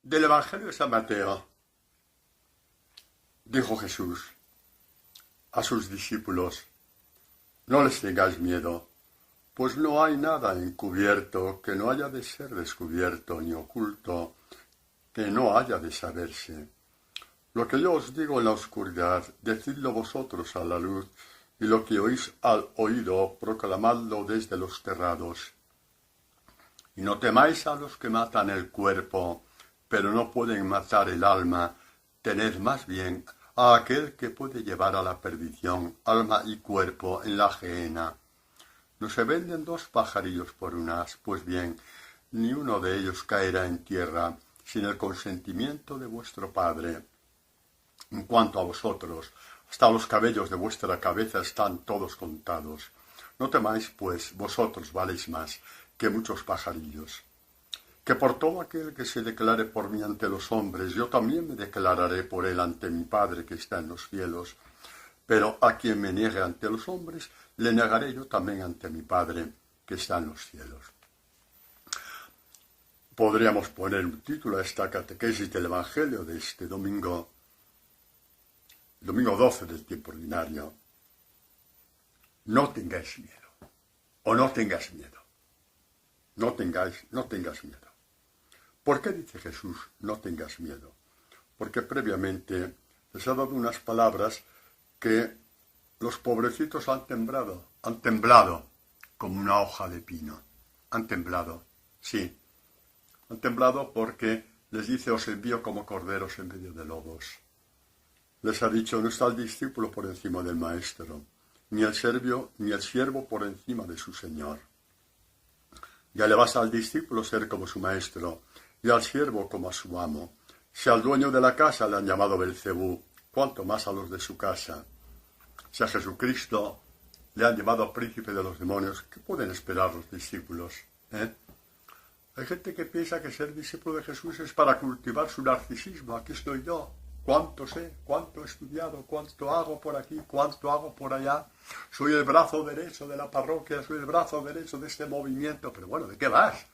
Del Evangelio de San Mateo, dijo Jesús a sus discípulos: no les tengáis miedo, pues no hay nada encubierto que no haya de ser descubierto, ni oculto que no haya de saberse. Lo que yo os digo en la oscuridad, decidlo vosotros a la luz, y lo que oís al oído, proclamadlo desde los terrados. Y no temáis a los que matan el cuerpo, pero no pueden matar el alma. Tened más bien a aquel que puede llevar a la perdición alma y cuerpo en la gehenna. ¿No se venden dos pajarillos por un as? Pues bien, ni uno de ellos caerá en tierra sin el consentimiento de vuestro Padre. En cuanto a vosotros, hasta los cabellos de vuestra cabeza están todos contados. No temáis, pues, vosotros valéis más que muchos pajarillos. Que por todo aquel que se declare por mí ante los hombres, yo también me declararé por él ante mi Padre que está en los cielos. Pero a quien me niegue ante los hombres, le negaré yo también ante mi Padre que está en los cielos. Podríamos poner un título a esta catequesis del Evangelio de este domingo 12 del tiempo ordinario. No tengáis miedo, o no tengas miedo. No tengas miedo. ¿Por qué dice Jesús, no tengas miedo? Porque previamente les ha dado unas palabras que los pobrecitos han temblado como una hoja de pino. Han temblado, sí. Han temblado porque les dice, os envío como corderos en medio de lobos. Les ha dicho, no está el discípulo por encima del maestro, ni el siervo por encima de su señor. Ya le basta al discípulo ser como su maestro, y al siervo como a su amo. Si al dueño de la casa le han llamado Belcebú, cuánto más a los de su casa. Si a Jesucristo le han llamado príncipe de los demonios, ¿qué pueden esperar los discípulos? Hay gente que piensa que ser discípulo de Jesús es para cultivar su narcisismo. Aquí estoy yo. ¿Cuánto sé? ¿Cuánto he estudiado? ¿Cuánto hago por aquí? ¿Cuánto hago por allá? Soy el brazo derecho de la parroquia, soy el brazo derecho de este movimiento. Pero bueno, ¿de qué vas?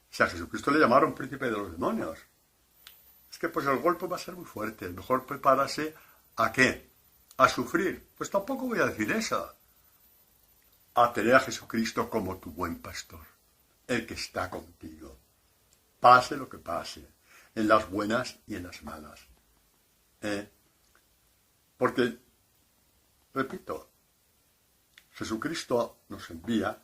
Si a Jesucristo le llamaron príncipe de los demonios. Es que pues el golpe va a ser muy fuerte. Mejor prepararse ¿a qué? ¿A sufrir? Pues tampoco voy a decir eso. A tener a Jesucristo como tu buen pastor. El que está contigo. Pase lo que pase. En las buenas y en las malas. Porque, repito, Jesucristo nos envía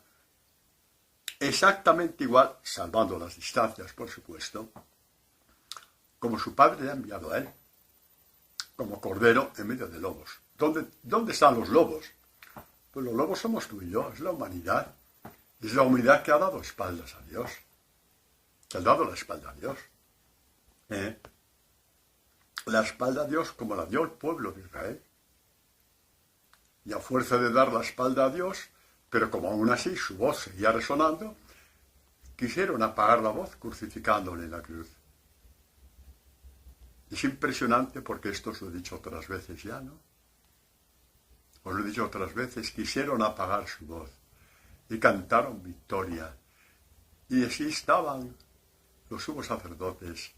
exactamente igual, salvando las distancias, por supuesto, como su Padre le ha enviado a él, como cordero en medio de lobos. ¿Dónde están los lobos? Pues los lobos somos tú y yo, es la humanidad. Es la humanidad que ha dado espaldas a Dios. Que ha dado la espalda a Dios. La espalda a Dios como la dio el pueblo de Israel. Y a fuerza de dar la espalda a Dios, pero como aún así su voz seguía resonando, quisieron apagar la voz crucificándole en la cruz. Es impresionante porque esto os lo he dicho otras veces ya, ¿no? Os lo he dicho otras veces, quisieron apagar su voz y cantaron victoria. Y así estaban los sumos sacerdotes,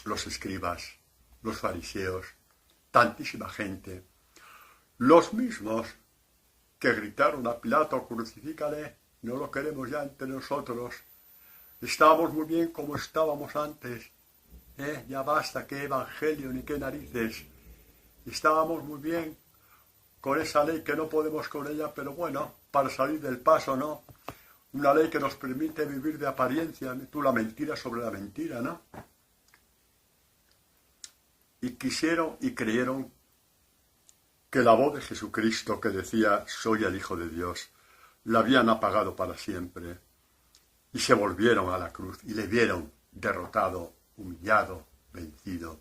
los escribas, los fariseos, tantísima gente, los mismos que gritaron a Pilato, crucifícale, no lo queremos ya entre nosotros, estábamos muy bien como estábamos antes, ya basta, qué evangelio ni qué narices, estábamos muy bien con esa ley que no podemos con ella, pero bueno, para salir del paso, ¿no? Una ley que nos permite vivir de apariencia, tú la mentira sobre la mentira, ¿no? Y quisieron y creyeron que la voz de Jesucristo que decía, soy el Hijo de Dios, la habían apagado para siempre. Y se volvieron a la cruz y le vieron derrotado, humillado, vencido.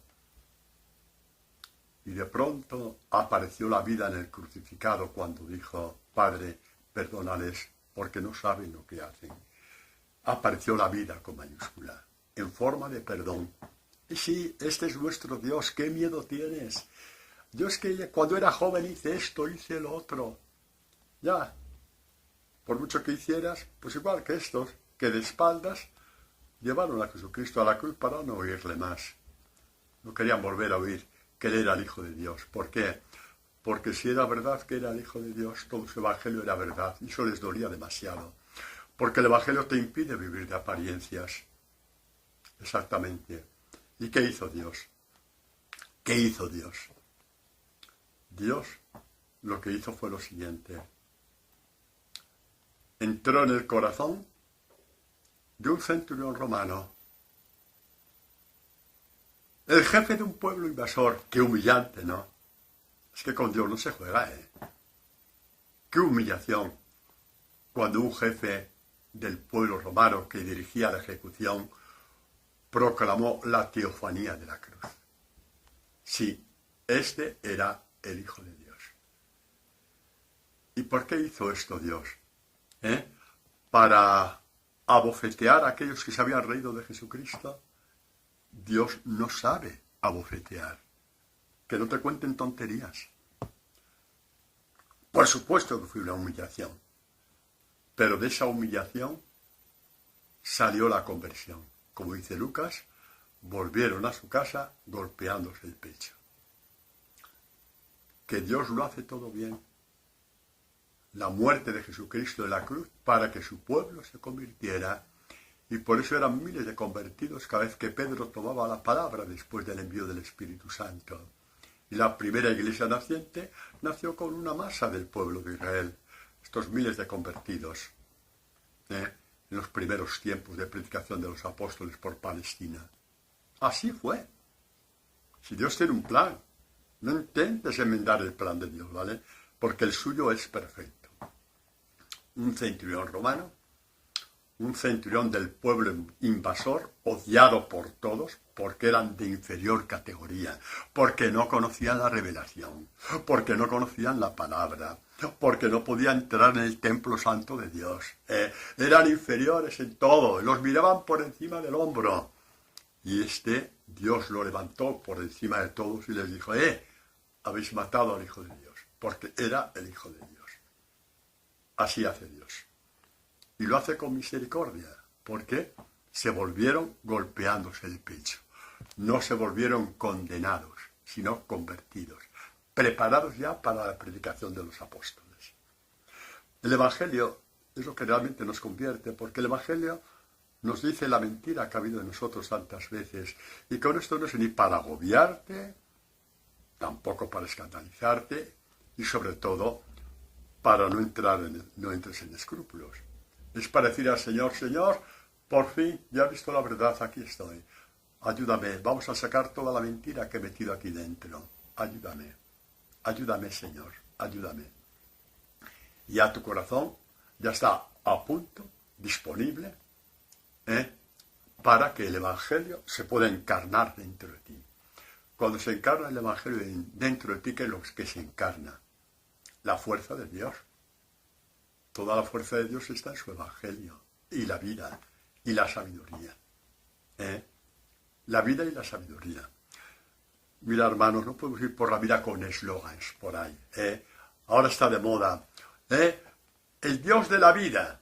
Y de pronto apareció la vida en el crucificado cuando dijo, Padre, perdónales porque no saben lo que hacen. Apareció la vida con mayúscula, en forma de perdón. Y sí, este es nuestro Dios, ¿qué miedo tienes? Yo es que cuando era joven hice esto, hice lo otro. Ya, por mucho que hicieras, pues igual que estos, que de espaldas llevaron a Jesucristo a la cruz para no oírle más. No querían volver a oír que Él era el Hijo de Dios. ¿Por qué? Porque si era verdad que era el Hijo de Dios, todo su Evangelio era verdad, y eso les dolía demasiado. Porque el Evangelio te impide vivir de apariencias. Exactamente. ¿Y qué hizo Dios? ¿Qué hizo Dios? Dios lo que hizo fue lo siguiente. Entró en el corazón de un centurión romano, el jefe de un pueblo invasor. Qué humillante, ¿no? Es que con Dios no se juega, ¿eh? Qué humillación cuando un jefe del pueblo romano que dirigía la ejecución proclamó la teofanía de la cruz. Sí, este era el Hijo de Dios. ¿Y por qué hizo esto Dios? Para abofetear a aquellos que se habían reído de Jesucristo. Dios no sabe abofetear. Que no te cuenten tonterías. Por supuesto que fue una humillación. Pero de esa humillación salió la conversión. Como dice Lucas, volvieron a su casa golpeándose el pecho. Que Dios lo hace todo bien. La muerte de Jesucristo en la cruz para que su pueblo se convirtiera. Y por eso eran miles de convertidos cada vez que Pedro tomaba la palabra después del envío del Espíritu Santo. Y la primera iglesia naciente nació con una masa del pueblo de Israel. Estos miles de convertidos. En los primeros tiempos de predicación de los apóstoles por Palestina. Así fue. Si Dios tiene un plan, no intentes enmendar el plan de Dios, ¿vale? Porque el suyo es perfecto. Un centurión romano, un centurión del pueblo invasor, odiado por todos, porque eran de inferior categoría, porque no conocían la revelación, porque no conocían la palabra, porque no podían entrar en el templo santo de Dios. Eran inferiores en todo, los miraban por encima del hombro. Y Dios lo levantó por encima de todos y les dijo, habéis matado al Hijo de Dios, porque era el Hijo de Dios. Así hace Dios. Y lo hace con misericordia, porque se volvieron golpeándose el pecho. No se volvieron condenados, sino convertidos, preparados ya para la predicación de los apóstoles. El Evangelio es lo que realmente nos convierte, porque el Evangelio nos dice la mentira que ha habido en nosotros tantas veces. Y con esto no es ni para agobiarte, tampoco para escandalizarte, y sobre todo para no entres en escrúpulos. Es para decir al Señor, Señor, por fin ya he visto la verdad, aquí estoy. Ayúdame, vamos a sacar toda la mentira que he metido aquí dentro. Ayúdame, ayúdame, Señor, ayúdame. Y a tu corazón ya está a punto, disponible, para que el Evangelio se pueda encarnar dentro de ti. Cuando se encarna el Evangelio dentro de ti, ¿qué es lo que se encarna? La fuerza de Dios. Toda la fuerza de Dios está en su Evangelio. Y la vida, y la sabiduría. La vida y la sabiduría. Mira, hermanos, no podemos ir por la vida con eslogans por ahí. Ahora está de moda. El Dios de la vida.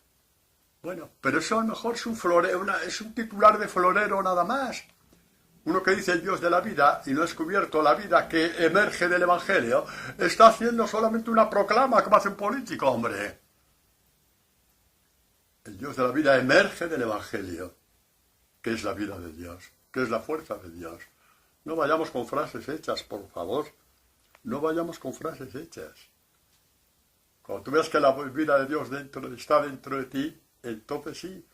Bueno, pero eso a lo mejor es un titular de florero nada más. Uno que dice el Dios de la vida y no ha descubierto la vida que emerge del Evangelio, está haciendo solamente una proclama como hace un político, hombre. El Dios de la vida emerge del Evangelio, que es la vida de Dios, que es la fuerza de Dios. No vayamos con frases hechas, por favor. No vayamos con frases hechas. Cuando tú veas que la vida de Dios está dentro de ti, entonces sí.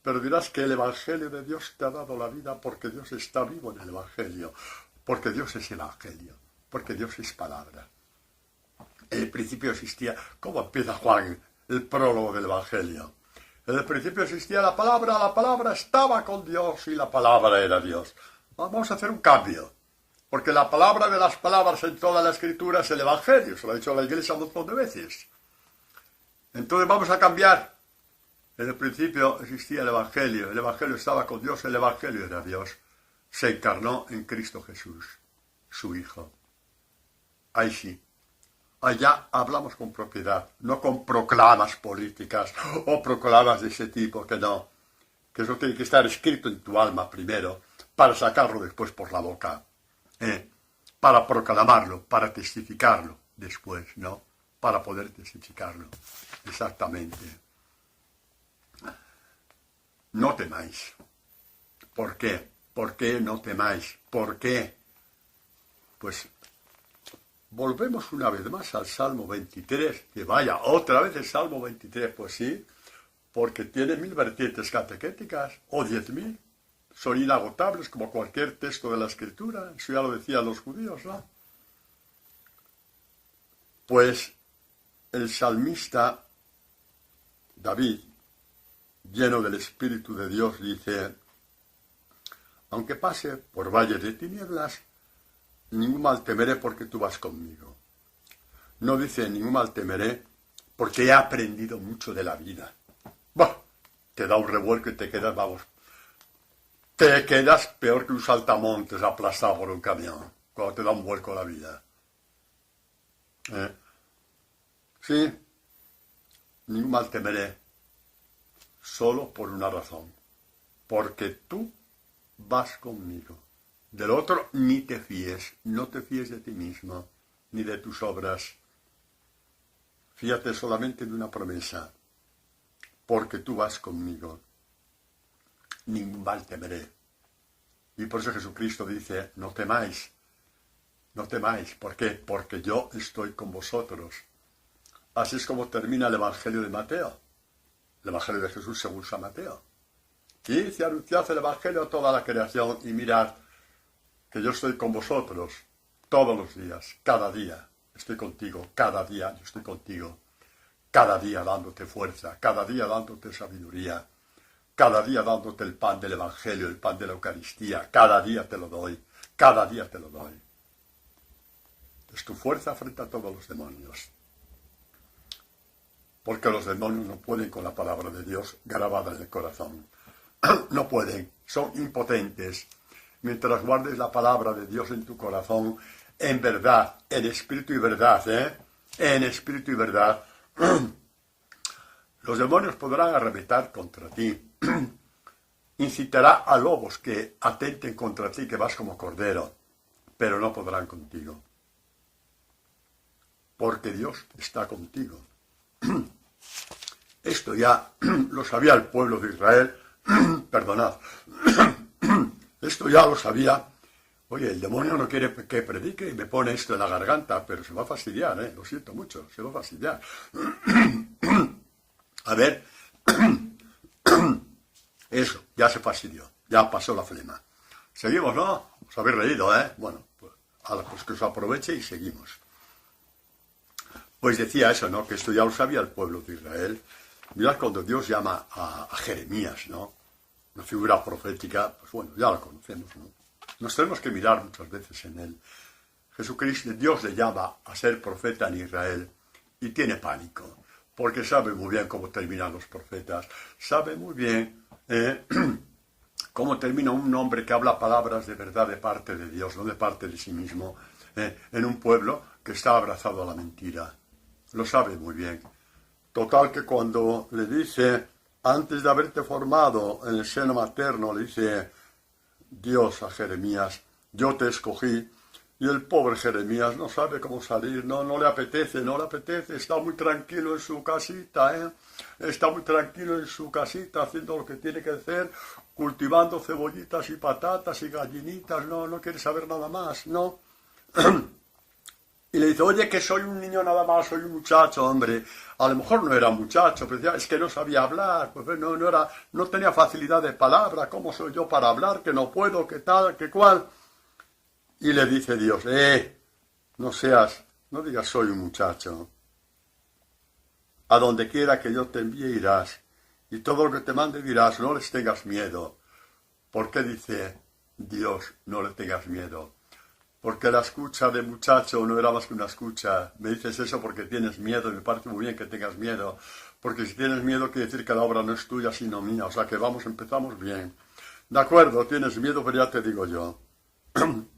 Pero dirás que el Evangelio de Dios te ha dado la vida porque Dios está vivo en el Evangelio. Porque Dios es Evangelio. Porque Dios es palabra. En el principio existía... ¿Cómo empieza Juan el prólogo del Evangelio? En el principio existía la palabra estaba con Dios y la palabra era Dios. Vamos a hacer un cambio. Porque la palabra de las palabras en toda la Escritura es el Evangelio. Se lo ha dicho la Iglesia un montón de veces. Entonces vamos a cambiar. En el principio existía el Evangelio estaba con Dios, el Evangelio era Dios. Se encarnó en Cristo Jesús, su Hijo. Ahí sí. Allá hablamos con propiedad, no con proclamas políticas o proclamas de ese tipo, que no. que eso tiene que estar escrito en tu alma primero, para sacarlo después por la boca, para proclamarlo, para testificarlo después, ¿no? Para poder testificarlo, exactamente. No temáis. ¿Por qué? ¿Por qué no temáis? ¿Por qué? Pues volvemos una vez más al Salmo 23, que vaya, otra vez el Salmo 23, pues sí, porque tiene 1000 vertientes catequéticas, o 10.000, son inagotables como cualquier texto de la Escritura, eso ya lo decían los judíos, ¿no? Pues el salmista David, lleno del Espíritu de Dios, dice: aunque pase por valles de tinieblas, ningún mal temeré porque tú vas conmigo. No dice ningún mal temeré porque he aprendido mucho de la vida. Bah, te da un revuelco y te quedas, vamos, te quedas peor que un saltamontes aplastado por un camión, cuando te da un vuelco la vida. Sí, ningún mal temeré, solo por una razón, porque tú vas conmigo. Del otro ni te fíes, no te fíes de ti mismo, ni de tus obras. Fíjate solamente de una promesa, porque tú vas conmigo, ningún mal temeré. Y por eso Jesucristo dice: no temáis, no temáis. ¿Por qué? Porque yo estoy con vosotros. Así es como termina el Evangelio de Mateo, el Evangelio de Jesús según San Mateo. Y dice: anunciad el Evangelio a toda la creación y mirad que yo estoy con vosotros todos los días, cada día estoy contigo, cada día yo estoy contigo, cada día dándote fuerza, cada día dándote sabiduría, cada día dándote el pan del Evangelio, el pan de la Eucaristía, cada día te lo doy, cada día te lo doy. Es tu fuerza frente a todos los demonios. Porque los demonios no pueden con la palabra de Dios grabada en el corazón. No pueden, son impotentes. Mientras guardes la palabra de Dios en tu corazón, en verdad, en espíritu y verdad, en espíritu y verdad, los demonios podrán arremeter contra ti. Incitará a lobos que atenten contra ti, que vas como cordero, pero no podrán contigo. Porque Dios está contigo. Esto ya lo sabía el pueblo de Israel. Perdonad. Esto ya lo sabía. Oye, el demonio no quiere que predique y me pone esto en la garganta, pero se va a fastidiar, lo siento mucho, se va a fastidiar. A ver, eso, ya se fastidió, ya pasó la flema. Seguimos, ¿no? Os habéis reído, Bueno, pues que os aproveche y seguimos. Pues decía eso, ¿no? Que esto ya lo sabía el pueblo de Israel. Mirad cuando Dios llama a Jeremías, ¿no? Una figura profética, pues bueno, ya la conocemos, ¿no? Nos tenemos que mirar muchas veces en él. Jesucristo, Dios le llama a ser profeta en Israel y tiene pánico, porque sabe muy bien cómo terminan los profetas, sabe muy bien cómo termina un hombre que habla palabras de verdad de parte de Dios, no de parte de sí mismo, en un pueblo que está abrazado a la mentira. Lo sabe muy bien. Total que cuando le dice, antes de haberte formado en el seno materno, le dice Dios a Jeremías: yo te escogí, y el pobre Jeremías no sabe cómo salir, no le apetece, está muy tranquilo en su casita, está muy tranquilo en su casita haciendo lo que tiene que hacer, cultivando cebollitas y patatas y gallinitas, no quiere saber nada más, ¿no? Y le dice: oye, que soy un niño nada más, soy un muchacho, hombre. A lo mejor no era un muchacho, pero decía, es que no sabía hablar, pues no tenía facilidad de palabra, ¿cómo soy yo para hablar? Que no puedo, que tal, que cual. Y le dice Dios: no digas soy un muchacho. A donde quiera que yo te envíe irás, y todo lo que te mande dirás, no les tengas miedo. ¿Por qué dice Dios no le tengas miedo? Porque la escucha de muchacho no era más que una escucha. Me dices eso porque tienes miedo, y me parece muy bien que tengas miedo. Porque si tienes miedo quiere decir que la obra no es tuya sino mía. O sea que empezamos bien. De acuerdo, tienes miedo, pero ya te digo yo.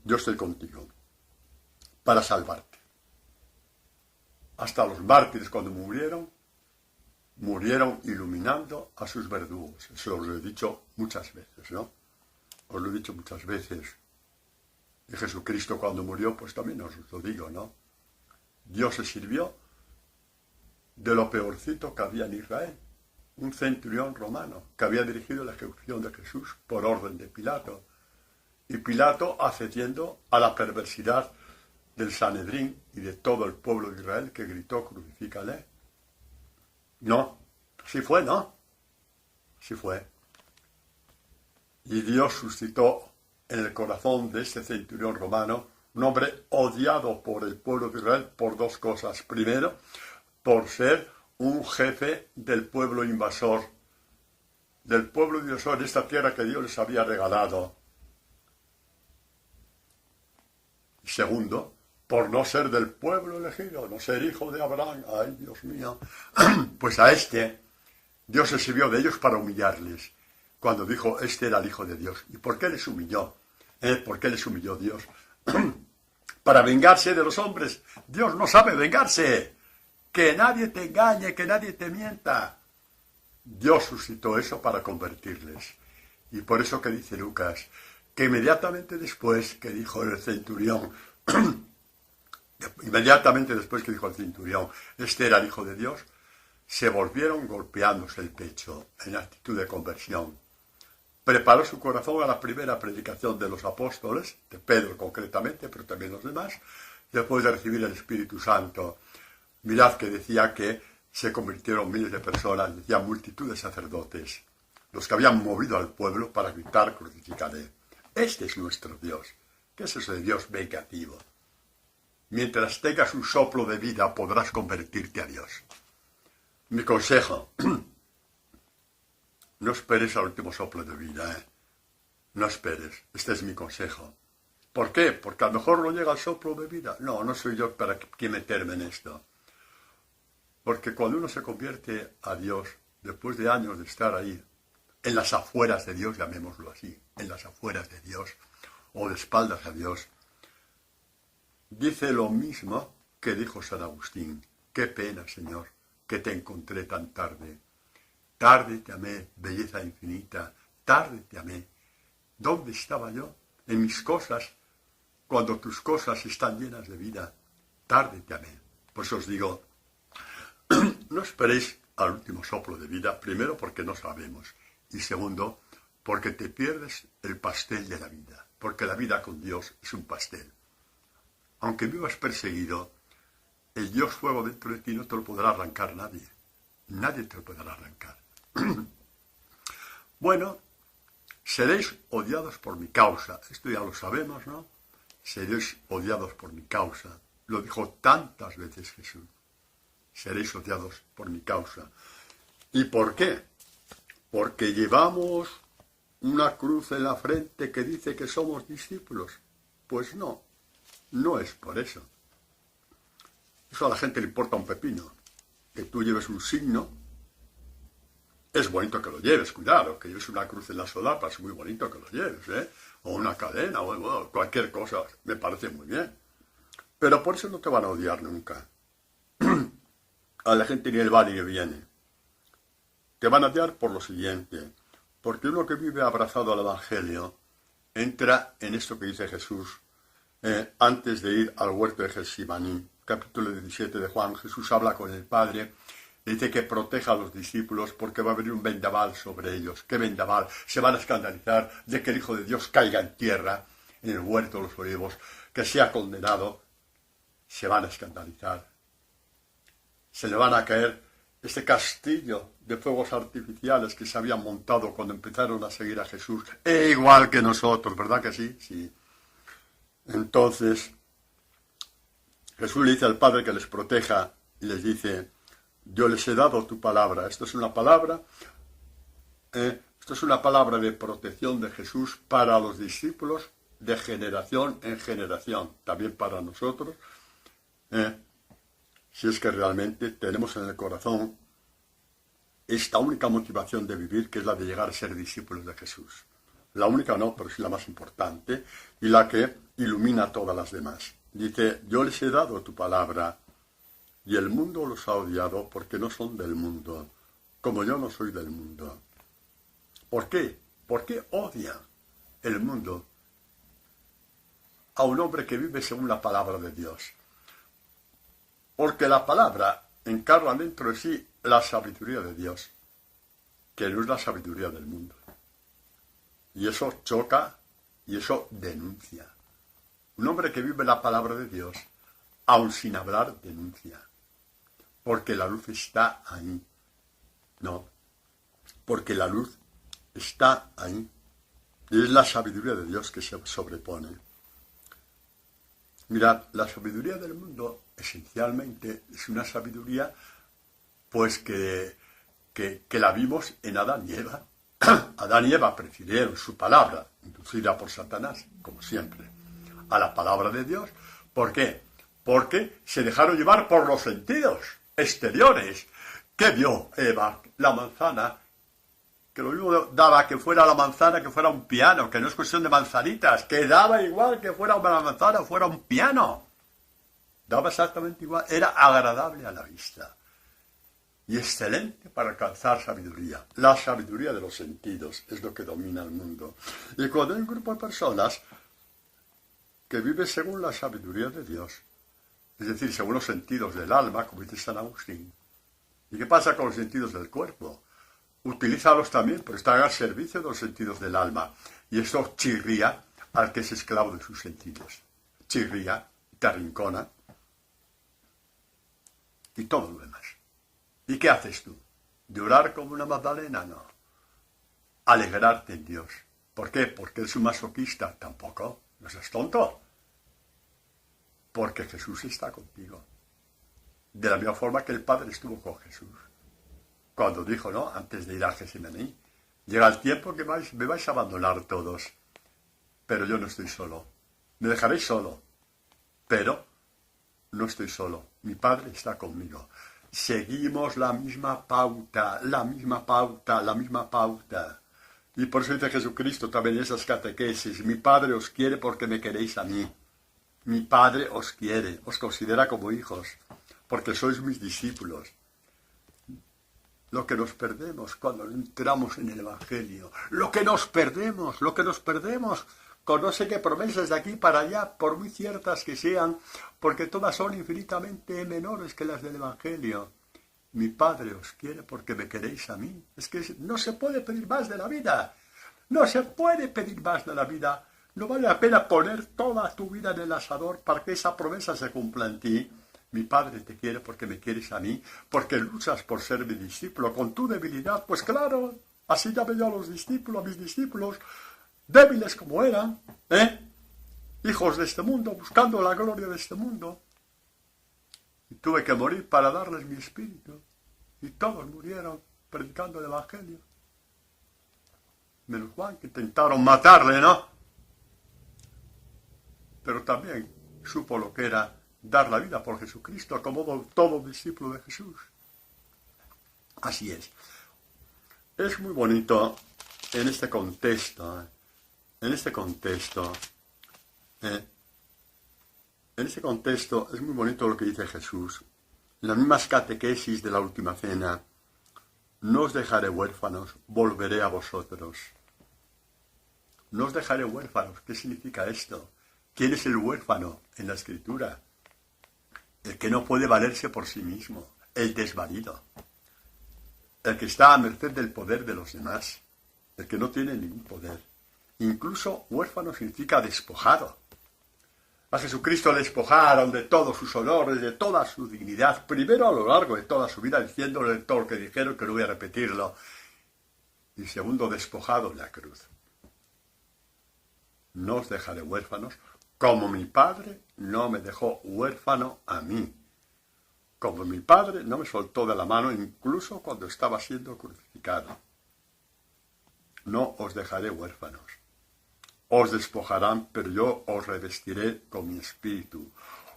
Yo estoy contigo para salvarte. Hasta los mártires cuando murieron, murieron iluminando a sus verdugos. Eso os lo he dicho muchas veces, ¿no? Os lo he dicho muchas veces. Y Jesucristo cuando murió, pues también os lo digo, ¿no? Dios se sirvió de lo peorcito que había en Israel. Un centurión romano que había dirigido la ejecución de Jesús por orden de Pilato. Y Pilato accediendo a la perversidad del Sanedrín y de todo el pueblo de Israel que gritó, crucifícale. No, sí fue, ¿no? Sí fue. Y Dios suscitó en el corazón de este centurión romano un hombre odiado por el pueblo de Israel por dos cosas. Primero, por ser un jefe del pueblo invasor de esta tierra que Dios les había regalado. Y segundo, por no ser del pueblo elegido, no ser hijo de Abraham. ¡Ay, Dios mío! Pues a este, Dios se sirvió de ellos para humillarles. Cuando dijo, este era el Hijo de Dios. ¿Y por qué les humilló? ¿Por qué les humilló Dios? Para vengarse de los hombres. Dios no sabe vengarse. Que nadie te engañe, que nadie te mienta. Dios suscitó eso para convertirles. Y por eso que dice Lucas, que inmediatamente después que dijo el centurión, este era el Hijo de Dios, se volvieron golpeándose el pecho en actitud de conversión. Preparó su corazón a la primera predicación de los apóstoles, de Pedro concretamente, pero también los demás, después de recibir el Espíritu Santo. Mirad que decía que se convirtieron miles de personas, decía multitud de sacerdotes, los que habían movido al pueblo para gritar, crucifícale. Este es nuestro Dios. ¿Qué es eso de Dios vengativo? Mientras tengas un soplo de vida podrás convertirte a Dios. Mi consejo, no esperes al último soplo de vida, ¿eh? No esperes, este es mi consejo. ¿Por qué? Porque a lo mejor no llega el soplo de vida. No, no soy yo para que meterme en esto. Porque cuando uno se convierte a Dios, después de años de estar ahí, en las afueras de Dios, llamémoslo así, en las afueras de Dios, o de espaldas a Dios, dice lo mismo que dijo San Agustín. Qué pena, Señor, que te encontré tan tarde. Tarde te amé, belleza infinita, tarde te amé. ¿Dónde estaba yo? En mis cosas, cuando tus cosas están llenas de vida. Tarde te amé. Por eso os digo, no esperéis al último soplo de vida, primero porque no sabemos, y segundo, porque te pierdes el pastel de la vida, porque la vida con Dios es un pastel. Aunque vivas perseguido, el Dios fuego dentro de ti no te lo podrá arrancar nadie. Nadie te lo podrá arrancar. Bueno, seréis odiados por mi causa. Esto ya lo sabemos, ¿no? Seréis odiados por mi causa. Lo dijo tantas veces Jesús. Seréis odiados por mi causa. ¿Y por qué? Porque llevamos una cruz en la frente que dice que somos discípulos. Pues no, no es por eso. Eso a la gente le importa un pepino. Que tú lleves un signo, es bonito que lo lleves, cuidado, que lleves una cruz en la solapa, es muy bonito que lo lleves, ¿eh? O una cadena, o cualquier cosa, me parece muy bien. Pero por eso no te van a odiar nunca. A la gente ni el va ni el viene. Te van a odiar por lo siguiente, porque uno que vive abrazado al Evangelio entra en esto que dice Jesús antes de ir al huerto de Getsemaní. Capítulo 17 de Juan, Jesús habla con el Padre, le dice que proteja a los discípulos porque va a venir un vendaval sobre ellos. ¿Qué vendaval? Se van a escandalizar de que el Hijo de Dios caiga en tierra, en el huerto de los olivos, que sea condenado. Se van a escandalizar. Se le van a caer este castillo de fuegos artificiales que se habían montado cuando empezaron a seguir a Jesús. Igual que nosotros, ¿verdad que sí? Sí. Entonces, Jesús le dice al Padre que les proteja y les dice, yo les he dado tu palabra. Esto es una palabra de protección de Jesús para los discípulos de generación en generación, también para nosotros, si es que realmente tenemos en el corazón esta única motivación de vivir, que es la de llegar a ser discípulos de Jesús. La única no, pero sí la más importante y la que ilumina a todas las demás. Dice, yo les he dado tu palabra y el mundo los ha odiado porque no son del mundo, como yo no soy del mundo. ¿Por qué? ¿Por qué odia el mundo a un hombre que vive según la palabra de Dios? Porque la palabra encarna dentro de sí la sabiduría de Dios, que no es la sabiduría del mundo. Y eso choca y eso denuncia. Un hombre que vive la palabra de Dios, aun sin hablar, denuncia. Porque la luz está ahí. No, porque la luz está ahí. Y es la sabiduría de Dios que se sobrepone. Mirad, la sabiduría del mundo esencialmente es una sabiduría pues que la vimos en Adán y Eva. Adán y Eva prefirieron su palabra, inducida por Satanás, como siempre, a la palabra de Dios. ¿Por qué? Porque se dejaron llevar por los sentidos exteriores. ¿Qué vio Eva? La manzana, que lo mismo daba que fuera la manzana, que fuera un piano, que no es cuestión de manzanitas, que daba igual que fuera una manzana o fuera un piano. Daba exactamente igual, era agradable a la vista. Y excelente para alcanzar sabiduría. La sabiduría de los sentidos es lo que domina el mundo. Y cuando hay un grupo de personas que vive según la sabiduría de Dios, es decir, según los sentidos del alma, como dice San Agustín, ¿y qué pasa con los sentidos del cuerpo? Utilízalos también, pero están al servicio de los sentidos del alma. Y eso chirría al que es esclavo de sus sentidos. Chirría, te arrincona y todo lo demás. ¿Y qué haces tú? ¿Llorar como una Magdalena? No. Alegrarte en Dios. ¿Por qué? ¿Porque eres un masoquista? Tampoco. No seas tonto. Porque Jesús está contigo. De la misma forma que el Padre estuvo con Jesús. Cuando dijo, ¿no? Antes de ir a Getsemaní, llega el tiempo que me vais a abandonar todos. Pero yo no estoy solo. Me dejaréis solo. Pero no estoy solo. Mi Padre está conmigo. Seguimos la misma pauta, la misma pauta, la misma pauta. Y por eso dice Jesucristo también en esas catequesis, mi Padre os quiere porque me queréis a mí. Mi Padre os quiere, os considera como hijos, porque sois mis discípulos. Lo que nos perdemos cuando entramos en el Evangelio, lo que nos perdemos, con no sé qué promesas de aquí para allá, por muy ciertas que sean, porque todas son infinitamente menores que las del Evangelio. Mi Padre os quiere porque me queréis a mí. Es que no se puede pedir más de la vida. No se puede pedir más de la vida. No vale la pena poner toda tu vida en el asador para que esa promesa se cumpla en ti. Mi Padre te quiere porque me quieres a mí, porque luchas por ser mi discípulo. Con tu debilidad, pues claro, así llamé yo a los discípulos, a mis discípulos, débiles como eran, hijos de este mundo, buscando la gloria de este mundo. Y tuve que morir para darles mi espíritu. Y todos murieron predicando el Evangelio. Menos Juan, que intentaron matarle, ¿no? Pero también supo lo que era dar la vida por Jesucristo, como todo discípulo de Jesús. Así es. Es muy bonito en este contexto, es muy bonito lo que dice Jesús. En las mismas catequesis de la última cena, no os dejaré huérfanos, volveré a vosotros. No os dejaré huérfanos. ¿Qué significa esto? ¿Quién es el huérfano en la Escritura? El que no puede valerse por sí mismo, el desvalido, el que está a merced del poder de los demás, el que no tiene ningún poder. Incluso huérfano significa despojado. A Jesucristo le despojaron de todos sus honores, de toda su dignidad, primero a lo largo de toda su vida, diciéndole todo lo que dijeron, que no voy a repetirlo, y segundo, despojado en la cruz. No os dejaré huérfanos, como mi Padre no me dejó huérfano a mí. Como mi Padre no me soltó de la mano incluso cuando estaba siendo crucificado. No os dejaré huérfanos. Os despojarán, pero yo os revestiré con mi espíritu.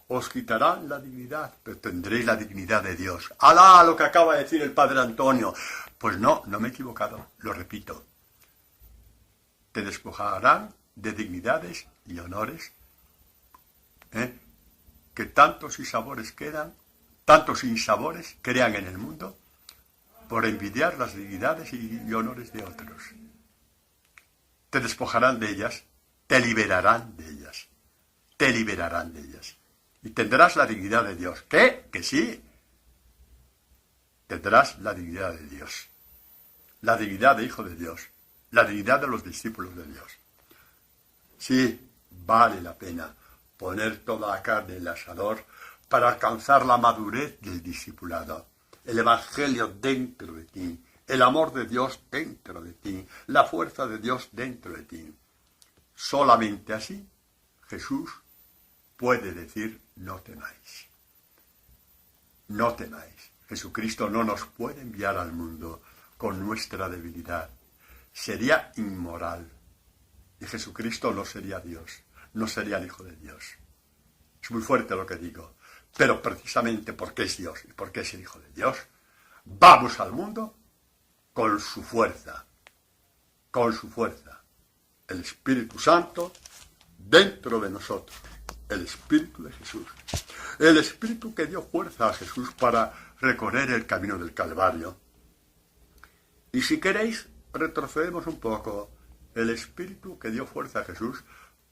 Os quitarán la dignidad, pero tendréis la dignidad de Dios. ¡Alá! Lo que acaba de decir el Padre Antonio. Pues no me he equivocado, lo repito. Te despojarán de dignidades y honores, que tantos sinsabores crean en el mundo, por envidiar las dignidades y honores de otros. Te despojarán de ellas, te liberarán de ellas. Te liberarán de ellas. Y tendrás la dignidad de Dios. ¿Qué? Que sí. Tendrás la dignidad de Dios. La dignidad de hijo de Dios. La dignidad de los discípulos de Dios. Sí, vale la pena poner toda la carne en el asador para alcanzar la madurez del discipulado. El Evangelio dentro de ti. El amor de Dios dentro de ti. La fuerza de Dios dentro de ti. Solamente así Jesús puede decir no temáis. No temáis. Jesucristo no nos puede enviar al mundo con nuestra debilidad. Sería inmoral. Y Jesucristo no sería Dios. No sería el Hijo de Dios. Es muy fuerte lo que digo. Pero precisamente porque es Dios y porque es el Hijo de Dios, vamos al mundo con su fuerza. Con su fuerza. El Espíritu Santo dentro de nosotros. El Espíritu de Jesús. El Espíritu que dio fuerza a Jesús para recorrer el camino del Calvario. Y si queréis, retrocedemos un poco. El Espíritu que dio fuerza a Jesús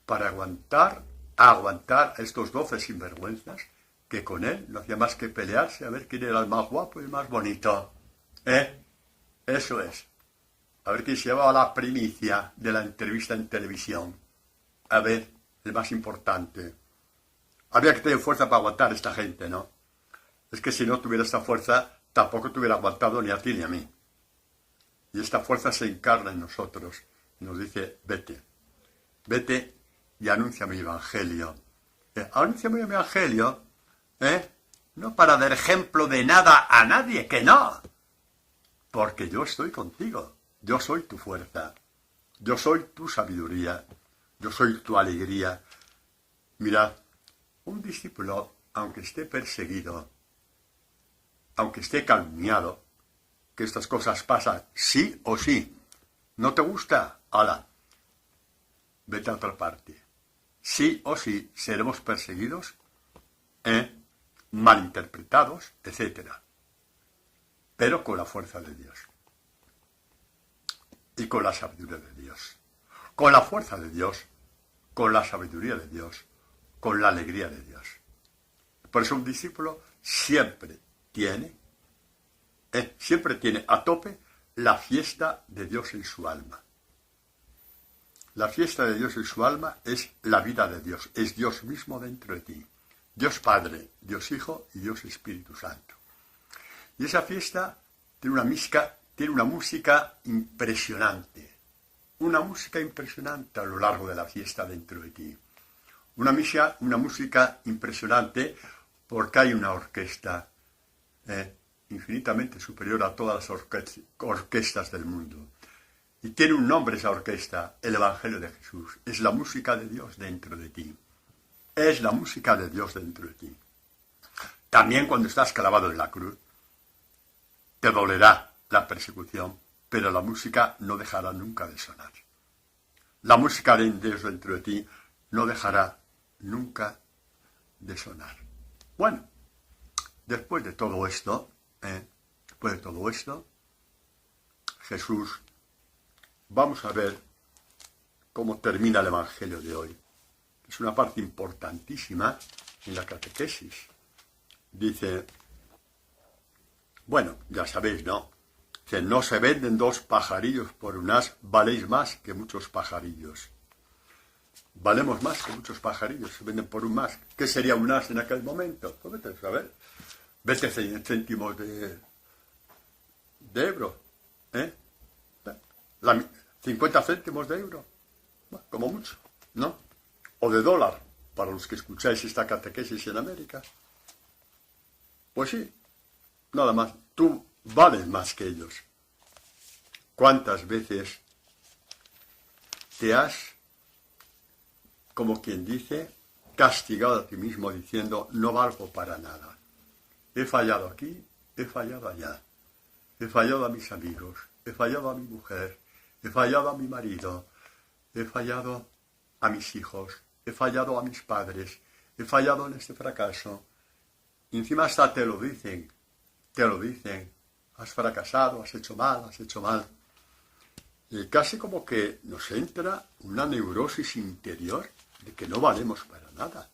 para aguantar a estos 12 sinvergüenzas que con él no hacía más que pelearse a ver quién era el más guapo y el más bonito. Eso es. A ver quién se llevaba la primicia de la entrevista en televisión. A ver, el más importante. Había que tener fuerza para aguantar a esta gente, ¿no? Es que si no tuviera esta fuerza, tampoco te hubiera aguantado ni a ti ni a mí. Y esta fuerza se encarna en nosotros. Y nos dice, vete. Vete y anuncia mi evangelio. Anuncia mi evangelio, no para dar ejemplo de nada a nadie, que no. Porque yo estoy contigo. Yo soy tu fuerza. Yo soy tu sabiduría. Yo soy tu alegría. Mira, un discípulo, aunque esté perseguido, aunque esté calumniado, que estas cosas pasan sí o sí. ¿No te gusta? ¡Hala! Vete a otra parte. Sí o sí seremos perseguidos, malinterpretados, etc. Pero con la fuerza de Dios. Y con la sabiduría de Dios. Con la fuerza de Dios, con la sabiduría de Dios, con la alegría de Dios. Por eso un discípulo siempre tiene a tope la fiesta de Dios en su alma. La fiesta de Dios en su alma es la vida de Dios, es Dios mismo dentro de ti. Dios Padre, Dios Hijo y Dios Espíritu Santo. Y esa fiesta tiene una música impresionante. Una música impresionante a lo largo de la fiesta dentro de ti. Una música impresionante porque hay una orquesta infinitamente superior a todas las orquestas del mundo. Y tiene un nombre esa orquesta, el Evangelio de Jesús. Es la música de Dios dentro de ti. Es la música de Dios dentro de ti. También cuando estás clavado en la cruz, te dolerá la persecución, pero la música no dejará nunca de sonar. La música de Dios dentro de ti no dejará nunca de sonar. Bueno, después de todo esto, Jesús, vamos a ver cómo termina el Evangelio de hoy. Es una parte importantísima en la catequesis. Dice, bueno, ya sabéis, ¿no? Dice, no se venden 2 pajarillos por un as, valéis más que muchos pajarillos. Valemos más que muchos pajarillos, se venden por un más. ¿Qué sería un as en aquel momento? Pues vete a saber. 20 céntimos de euro, 50 céntimos de euro, bueno, como mucho, ¿no? O de dólar, para los que escucháis esta catequesis en América. Pues sí, nada más, tú vales más que ellos. ¿Cuántas veces te has, como quien dice, castigado a ti mismo diciendo, no valgo para nada? He fallado aquí, he fallado allá. He fallado a mis amigos, he fallado a mi mujer, he fallado a mi marido, he fallado a mis hijos, he fallado a mis padres, he fallado en este fracaso. Y encima hasta te lo dicen has fracasado, has hecho mal, has hecho mal. Y casi como que nos entra una neurosis interior de que no valemos para nada.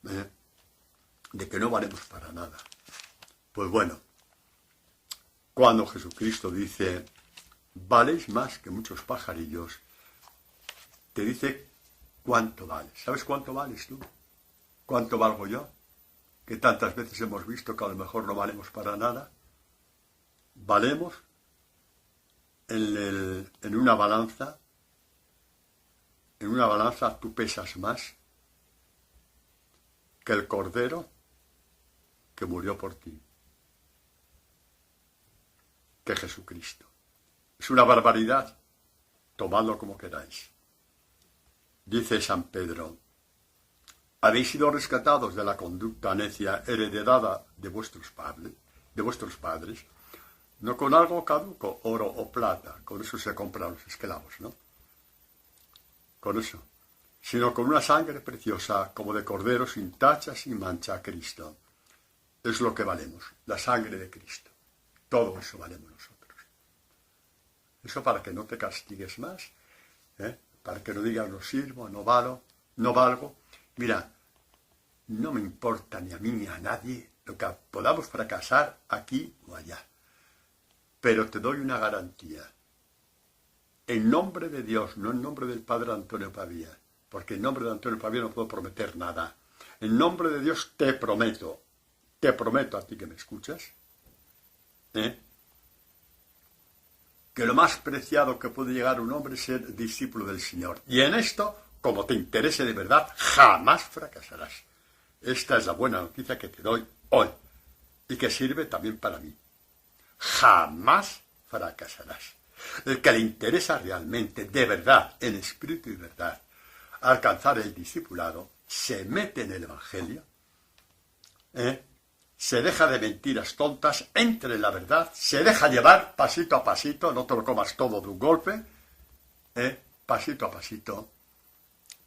De que no valemos para nada. Pues bueno, cuando Jesucristo dice, valéis más que muchos pajarillos, te dice cuánto vales. ¿Sabes cuánto vales tú? ¿Cuánto valgo yo? Que tantas veces hemos visto que a lo mejor no valemos para nada. Valemos en una balanza tú pesas más que el cordero que murió por ti, que Jesucristo. Es una barbaridad, tomadlo como queráis. Dice San Pedro, habéis sido rescatados de la conducta necia heredada de vuestros padres, no con algo caduco, oro o plata, con eso se compran los esclavos, ¿no? Con eso, sino con una sangre preciosa, como de cordero sin tacha, sin mancha, a Cristo. Es lo que valemos, la sangre de Cristo. Todo eso valemos nosotros. Eso para que no te castigues más, para que no digas no sirvo, no valgo. Mira, no me importa ni a mí ni a nadie lo que podamos fracasar aquí o allá. Pero te doy una garantía. En nombre de Dios, no en nombre del Padre Antonio Pavía, porque en nombre de Antonio Pavía no puedo prometer nada. En nombre de Dios te prometo a ti que me escuchas, que lo más preciado que puede llegar a un hombre es ser discípulo del Señor. Y en esto, como te interese de verdad, jamás fracasarás. Esta es la buena noticia que te doy hoy y que sirve también para mí. Jamás fracasarás. El que le interesa realmente, de verdad, en espíritu y verdad, alcanzar el discipulado, se mete en el Evangelio, se deja de mentiras tontas, entre en la verdad, se deja llevar pasito a pasito, no te lo comas todo de un golpe, pasito a pasito,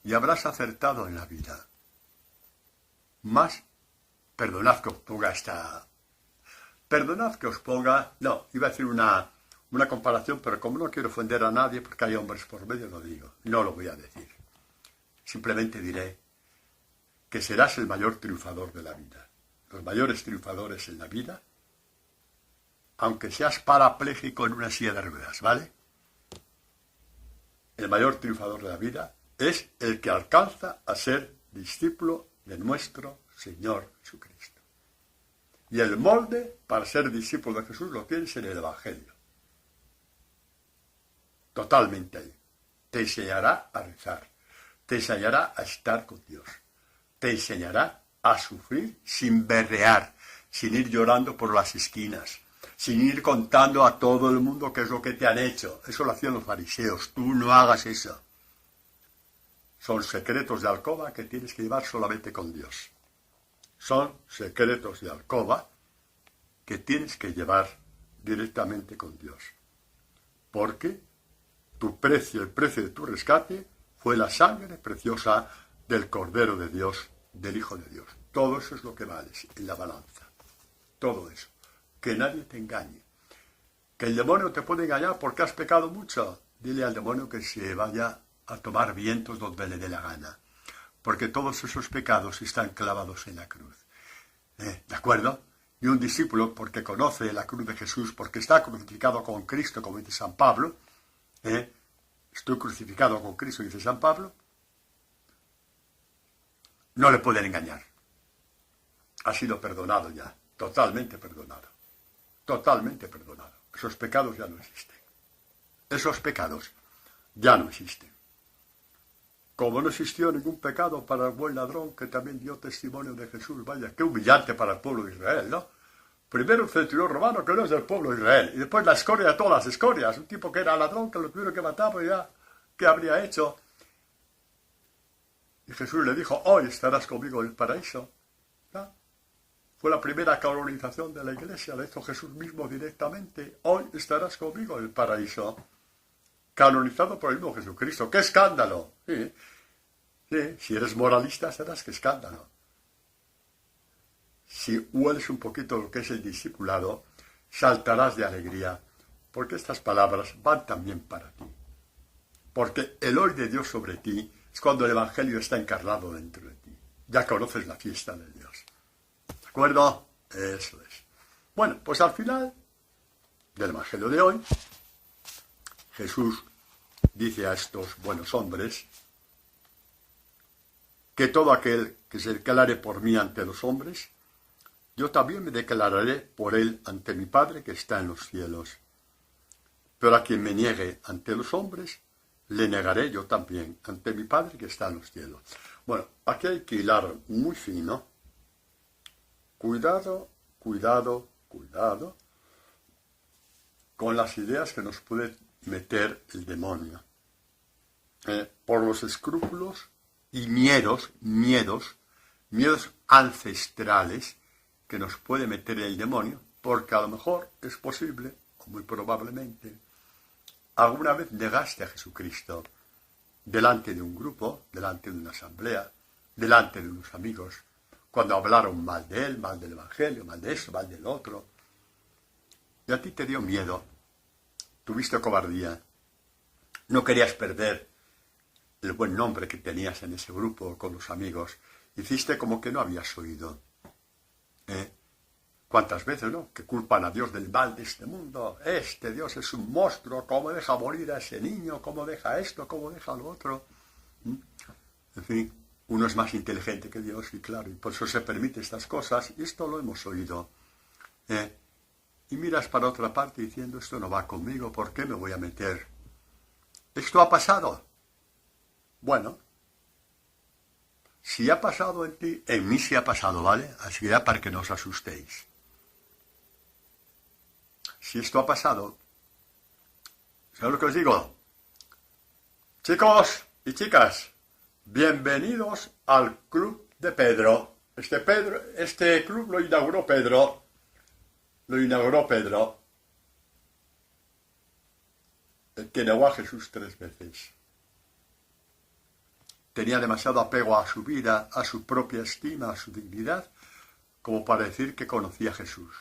y habrás acertado en la vida. Más, perdonad que os ponga no, iba a decir una comparación, pero como no quiero ofender a nadie porque hay hombres por medio, no lo voy a decir. Simplemente diré que serás el mayor triunfador de la vida. Los mayores triunfadores en la vida, aunque seas parapléjico en una silla de ruedas, ¿vale? El mayor triunfador de la vida es el que alcanza a ser discípulo de nuestro Señor Jesucristo. Y el molde para ser discípulo de Jesús lo tienes en el Evangelio. Totalmente ahí. Te enseñará a rezar. Te enseñará a estar con Dios. Te enseñará a sufrir sin berrear, sin ir llorando por las esquinas, sin ir contando a todo el mundo qué es lo que te han hecho. Eso lo hacían los fariseos. Tú no hagas eso. Son secretos de alcoba que tienes que llevar solamente con Dios. Son secretos de alcoba que tienes que llevar directamente con Dios. Porque tu precio, el precio de tu rescate, fue la sangre preciosa del Cordero de Dios, del Hijo de Dios. Todo eso es lo que vales en la balanza. Todo eso. Que nadie te engañe. Que el demonio te puede engañar porque has pecado mucho. Dile al demonio que se vaya a tomar vientos donde le dé la gana. Porque todos esos pecados están clavados en la cruz. ¿De acuerdo? Y un discípulo, porque conoce la cruz de Jesús, porque está crucificado con Cristo, como dice San Pablo, estoy crucificado con Cristo, dice San Pablo, no le pueden engañar. Ha sido perdonado ya, totalmente perdonado. Totalmente perdonado. Esos pecados ya no existen. Esos pecados ya no existen. Como no existió ningún pecado para el buen ladrón que también dio testimonio de Jesús. Vaya, qué humillante para el pueblo de Israel, ¿no? Primero un centurión romano que no es del pueblo de Israel. Y después la escoria de todas las escorias. Un tipo que era ladrón, que lo tuvieron que matar, pues ya, ¿qué habría hecho? Y Jesús le dijo, hoy estarás conmigo en el paraíso. ¿Ya? Fue la primera canonización de la iglesia. La hizo Jesús mismo directamente. Hoy estarás conmigo en el paraíso. Canonizado por el mismo Jesucristo. ¡Qué escándalo! Sí, si eres moralista, serás qué escándalo. Si hueles un poquito lo que es el discipulado, saltarás de alegría, porque estas palabras van también para ti. Porque el hoy de Dios sobre ti es cuando el Evangelio está encarnado dentro de ti. Ya conoces la fiesta de Dios. ¿De acuerdo? Eso es. Bueno, pues al final del Evangelio de hoy, Jesús dice a estos buenos hombres que todo aquel que se declare por mí ante los hombres, yo también me declararé por él ante mi Padre que está en los cielos. Pero a quien me niegue ante los hombres, le negaré yo también ante mi Padre que está en los cielos. Bueno, aquí hay que hilar muy fino. Cuidado, cuidado, cuidado con las ideas que nos puede meter el demonio. Por los escrúpulos y miedos ancestrales que nos puede meter el demonio, porque a lo mejor es posible, o muy probablemente, alguna vez negaste a Jesucristo delante de un grupo, delante de una asamblea, delante de unos amigos, cuando hablaron mal de él, mal del Evangelio, mal de eso, mal del otro, y a ti te dio miedo, tuviste cobardía, no querías perder el buen nombre que tenías en ese grupo con los amigos, hiciste como que no habías oído. ¿Cuántas veces, no? Que culpan a Dios del mal de este mundo. Este Dios es un monstruo, ¿cómo deja morir a ese niño? ¿Cómo deja esto? ¿Cómo deja lo otro? En fin, uno es más inteligente que Dios, y claro, y por eso se permite estas cosas, y esto lo hemos oído. Y miras para otra parte diciendo, esto no va conmigo, ¿por qué me voy a meter? ¿Esto ha pasado? Bueno, si ha pasado en ti, en mí sí ha pasado, ¿vale? Así ya para que no os asustéis. Si esto ha pasado, ¿sabes lo que os digo? Chicos y chicas, bienvenidos al Club de Pedro. Este club lo inauguró Pedro. El que negó a Jesús 3 veces. Tenía demasiado apego a su vida, a su propia estima, a su dignidad, como para decir que conocía a Jesús.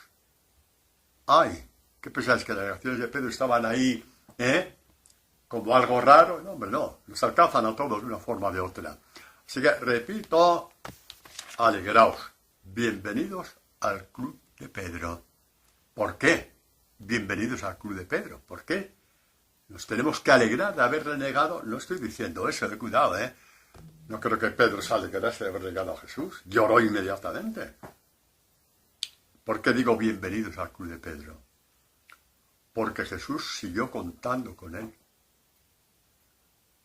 ¡Ay! ¿Qué pensáis? ¿Que las reacciones de Pedro estaban ahí, como algo raro? No, hombre, no. Nos alcanzan a todos de una forma o de otra. Así que, repito, alegraos. Bienvenidos al Club de Pedro. ¿Por qué? Bienvenidos al Club de Pedro. ¿Por qué? Nos tenemos que alegrar de haber renegado. No estoy diciendo eso, cuidado, No creo que Pedro se alegrase de haber renegado a Jesús. Lloró inmediatamente. ¿Por qué digo bienvenidos al Club de Pedro? Porque Jesús siguió contando con él.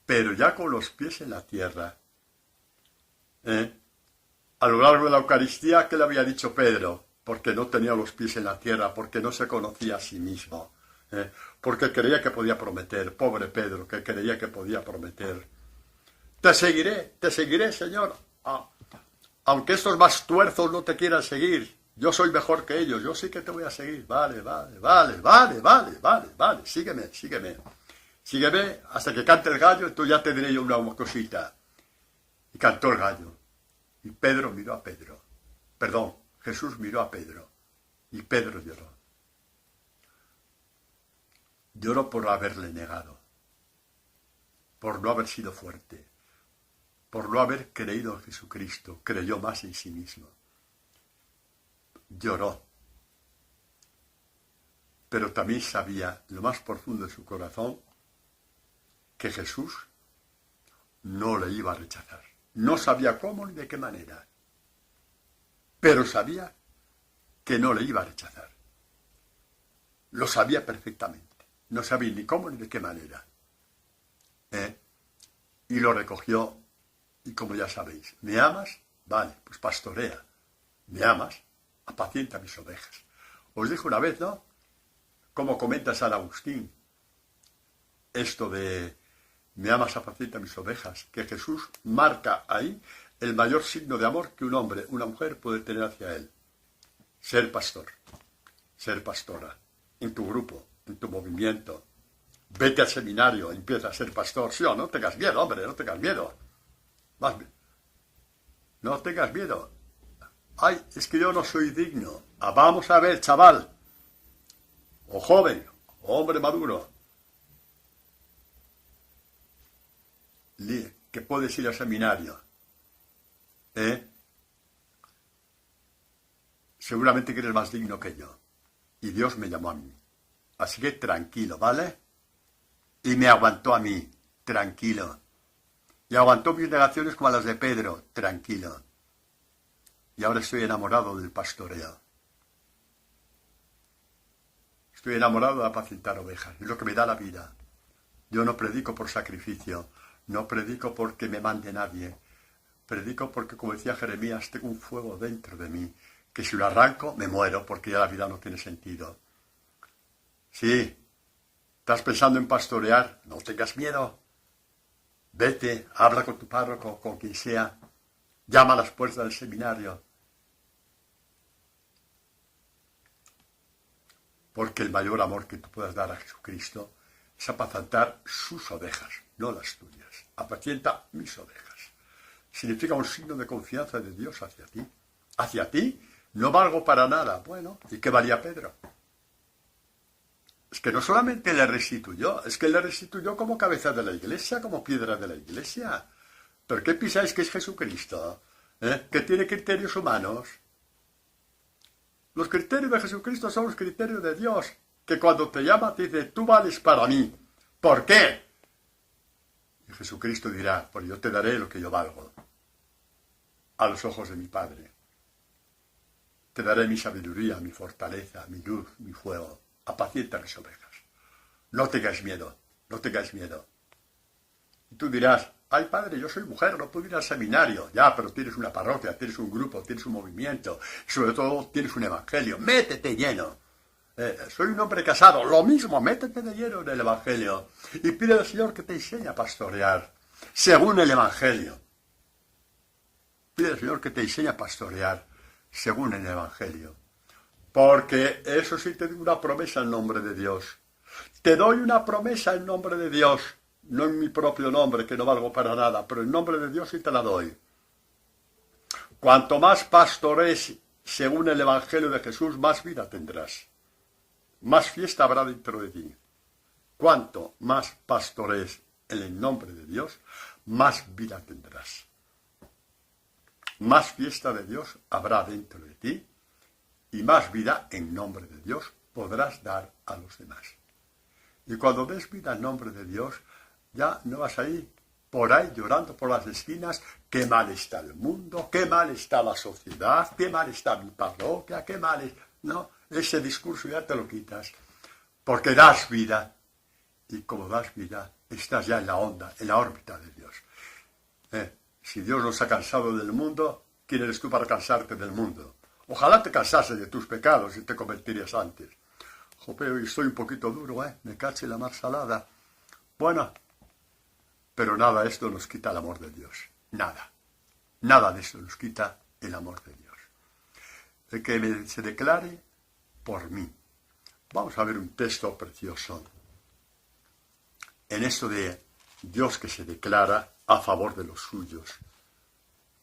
Pero ya con los pies en la tierra. A lo largo de la Eucaristía, ¿qué le había dicho Pedro? Porque no tenía los pies en la tierra, porque no se conocía a sí mismo. Porque creía que podía prometer. Pobre Pedro, que creía que podía prometer. Te seguiré, Señor. Aunque estos más tuerzos no te quieran seguir. Yo soy mejor que ellos, yo sí que te voy a seguir. Vale. Sígueme. Sígueme hasta que cante el gallo, entonces ya te diré yo una cosita. Y cantó el gallo. Y Pedro miró a Pedro. Perdón, Jesús miró a Pedro. Y Pedro lloró. Lloró por haberle negado. Por no haber sido fuerte. Por no haber creído en Jesucristo. Creyó más en sí mismo. Lloró, pero también sabía, lo más profundo de su corazón, que Jesús no le iba a rechazar. No sabía cómo ni de qué manera, pero sabía que no le iba a rechazar. Lo sabía perfectamente. No sabía ni cómo ni de qué manera. Y lo recogió, y como ya sabéis, ¿me amas? Vale, pues pastorea. ¿Me amas? Apacienta mis ovejas. Os dije una vez, ¿no? Como comenta San Agustín, esto de me amas, apacienta mis ovejas, que Jesús marca ahí el mayor signo de amor que un hombre, una mujer puede tener hacia él. Ser pastor, ser pastora, en tu grupo, en tu movimiento. Vete al seminario, empieza a ser pastor. Sí o no tengas miedo, hombre, no tengas miedo. No tengas miedo. Ay, es que yo no soy digno. Vamos a ver, chaval. o joven, o hombre maduro, que puedes ir al seminario, seguramente que eres más digno que yo. Y Dios me llamó a mí. Así que tranquilo, ¿vale? Y me aguantó a mí, tranquilo. Y aguantó mis negaciones como a las de Pedro, tranquilo. Y ahora estoy enamorado del pastoreo. Estoy enamorado de apacentar ovejas. Es lo que me da la vida. Yo no predico por sacrificio. No predico porque me mande nadie. Predico porque, como decía Jeremías, tengo un fuego dentro de mí, que si lo arranco, me muero, porque ya la vida no tiene sentido. Sí, ¿estás pensando en pastorear? No tengas miedo. Vete, habla con tu párroco, con quien sea. Llama a las puertas del seminario. Porque el mayor amor que tú puedas dar a Jesucristo es apacentar sus ovejas, no las tuyas. Apacienta mis ovejas. Significa un signo de confianza de Dios hacia ti. Hacia ti no valgo para nada. Bueno, ¿y qué valía Pedro? Es que no solamente le restituyó, es que le restituyó como cabeza de la iglesia, como piedra de la iglesia. ¿Pero qué pensáis que es Jesucristo? Que tiene criterios humanos. Los criterios de Jesucristo son los criterios de Dios, que cuando te llama te dice, tú vales para mí. ¿Por qué? Y Jesucristo dirá, pues yo te daré lo que yo valgo a los ojos de mi Padre. Te daré mi sabiduría, mi fortaleza, mi luz, mi fuego. Apacienta mis ovejas. No tengas miedo, no tengas miedo. Y tú dirás, ay Padre, yo soy mujer, no puedo ir al seminario. Ya, pero tienes una parroquia, tienes un grupo, tienes un movimiento. Y sobre todo tienes un evangelio. Métete lleno. Soy un hombre casado. Lo mismo, métete de lleno en el evangelio. Y pide al Señor que te enseñe a pastorear según el evangelio. Pide al Señor que te enseñe a pastorear según el evangelio. Porque eso sí te doy una promesa en nombre de Dios. Te doy una promesa en nombre de Dios. No en mi propio nombre, que no valgo para nada, pero en nombre de Dios sí te la doy. Cuanto más pastorees según el evangelio de Jesús, más vida tendrás. Más fiesta habrá dentro de ti. Cuanto más pastorees en el nombre de Dios, más vida tendrás. Más fiesta de Dios habrá dentro de ti y más vida en nombre de Dios podrás dar a los demás. Y cuando des vida en nombre de Dios, ya no vas a ir por ahí llorando por las esquinas, qué mal está el mundo, qué mal está la sociedad, qué mal está mi parroquia, qué mal es... No, ese discurso ya te lo quitas, porque das vida, y como das vida, estás ya en la onda, en la órbita de Dios. Si Dios nos ha cansado del mundo, ¿quién eres tú para cansarte del mundo? Ojalá te cansase de tus pecados y te convertirías antes. Jope, hoy estoy un poquito duro, me cache la mar salada. Bueno, pero nada de esto nos quita el amor de Dios. Nada. Nada de esto nos quita el amor de Dios. El que se declare por mí. Vamos a ver un texto precioso. En esto de Dios que se declara a favor de los suyos.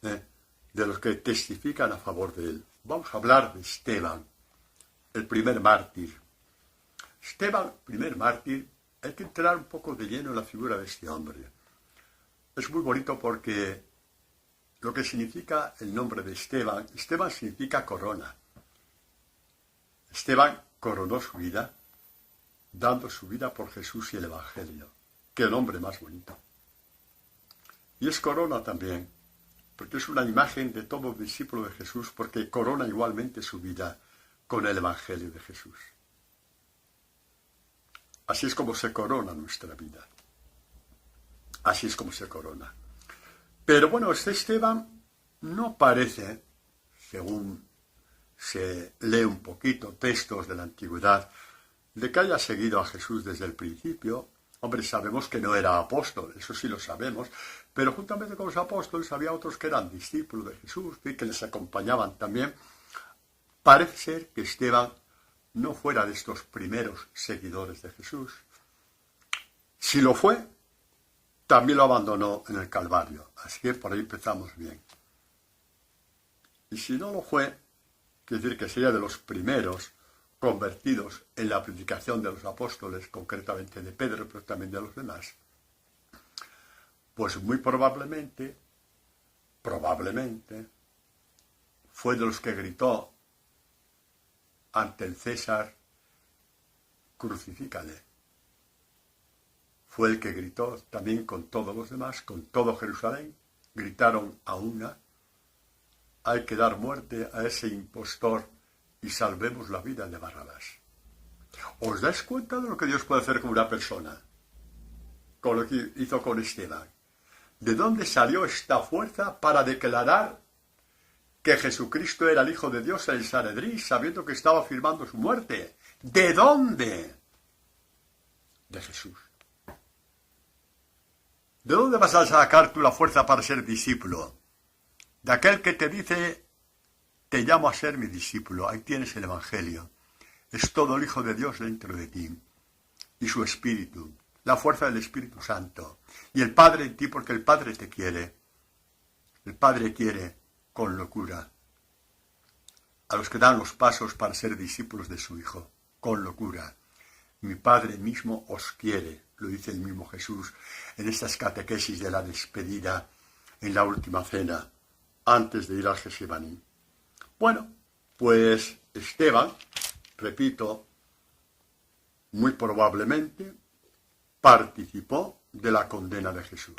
De los que testifican a favor de él. Vamos a hablar de Esteban, el primer mártir. Esteban, primer mártir, hay que entrar un poco de lleno en la figura de este hombre. Es muy bonito porque lo que significa el nombre de Esteban, Esteban significa corona. Esteban coronó su vida, dando su vida por Jesús y el Evangelio. ¡Qué nombre más bonito! Y es corona también, porque es una imagen de todo discípulo de Jesús, porque corona igualmente su vida con el Evangelio de Jesús. Así es como se corona nuestra vida. Así es como se corona. Pero bueno, este Esteban no parece, según se lee un poquito textos de la antigüedad, de que haya seguido a Jesús desde el principio. Hombre, sabemos que no era apóstol, eso sí lo sabemos, pero juntamente con los apóstoles había otros que eran discípulos de Jesús y que les acompañaban también. Parece ser que Esteban no fuera de estos primeros seguidores de Jesús. Si lo fue, también lo abandonó en el Calvario. Así que por ahí empezamos bien. Y si no lo fue, quiere decir que sería de los primeros, convertidos en la predicación de los apóstoles, concretamente de Pedro, pero también de los demás, pues muy probablemente, fue de los que gritó ante el César, crucifícale. Fue el que gritó también con todos los demás, con todo Jerusalén, gritaron a una: hay que dar muerte a ese impostor y salvemos la vida de Barrabás. ¿Os dais cuenta de lo que Dios puede hacer con una persona? Con lo que hizo con Esteban. ¿De dónde salió esta fuerza para declarar que Jesucristo era el Hijo de Dios en el Sanedrín, sabiendo que estaba firmando su muerte? ¿De dónde? De Jesús. ¿De dónde vas a sacar tú la fuerza para ser discípulo? De aquel que te dice: te llamo a ser mi discípulo. Ahí tienes el Evangelio. Es todo el Hijo de Dios dentro de ti. Y su Espíritu. La fuerza del Espíritu Santo. Y el Padre en ti, porque el Padre te quiere. El Padre quiere con locura a los que dan los pasos para ser discípulos de su Hijo. Con locura. Mi Padre mismo os quiere, lo dice el mismo Jesús en estas catequesis de la despedida en la última cena, antes de ir al Getsemaní. Bueno, pues Esteban, repito, muy probablemente participó de la condena de Jesús.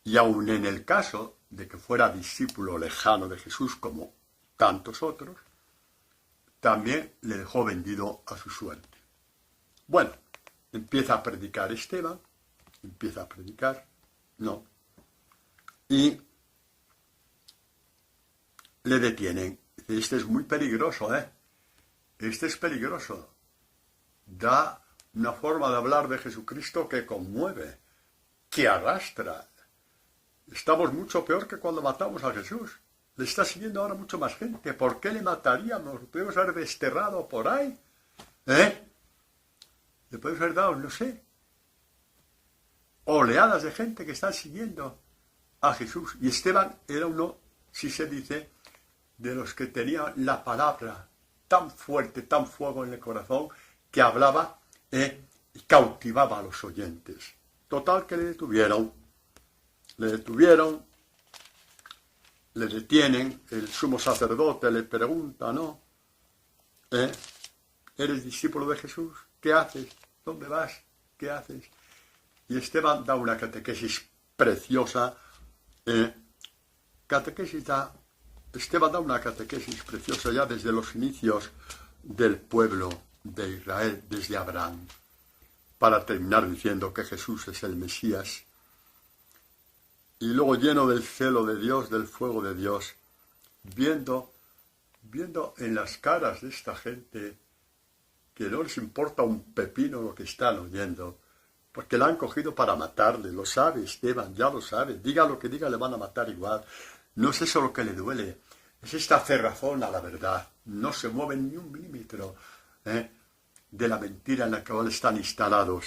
Y aun en el caso de que fuera discípulo lejano de Jesús, como tantos otros, también le dejó vendido a su suerte. Bueno, empieza a predicar Esteban, y le detienen. Dice: este es muy peligroso, este es peligroso. Da una forma de hablar de Jesucristo que conmueve, que arrastra. Estamos mucho peor que cuando matamos a Jesús. Le está siguiendo ahora mucho más gente. ¿Por qué le mataríamos? ¿Lo podemos haber desterrado por ahí? Le podemos haber dado, no sé, oleadas de gente que están siguiendo a Jesús. Y Esteban era uno, si se dice, de los que tenía la palabra tan fuerte, tan fuego en el corazón, que hablaba y cautivaba a los oyentes. Total, que le detuvieron, le detienen, el sumo sacerdote le pregunta: ¿no? ¿Eres discípulo de Jesús? ¿Qué haces? ¿Dónde vas? ¿Qué haces? Y Esteban da una catequesis preciosa. Esteban da una catequesis preciosa ya desde los inicios del pueblo de Israel, desde Abraham, para terminar diciendo que Jesús es el Mesías. Y luego, lleno del celo de Dios, del fuego de Dios, viendo en las caras de esta gente que no les importa un pepino lo que están oyendo, porque la han cogido para matarle. Lo sabe Esteban, ya lo sabe. Diga lo que diga, le van a matar igual. No es eso lo que le duele, es esta cerrazón a la verdad. No se mueven ni un milímetro de la mentira en la que están instalados.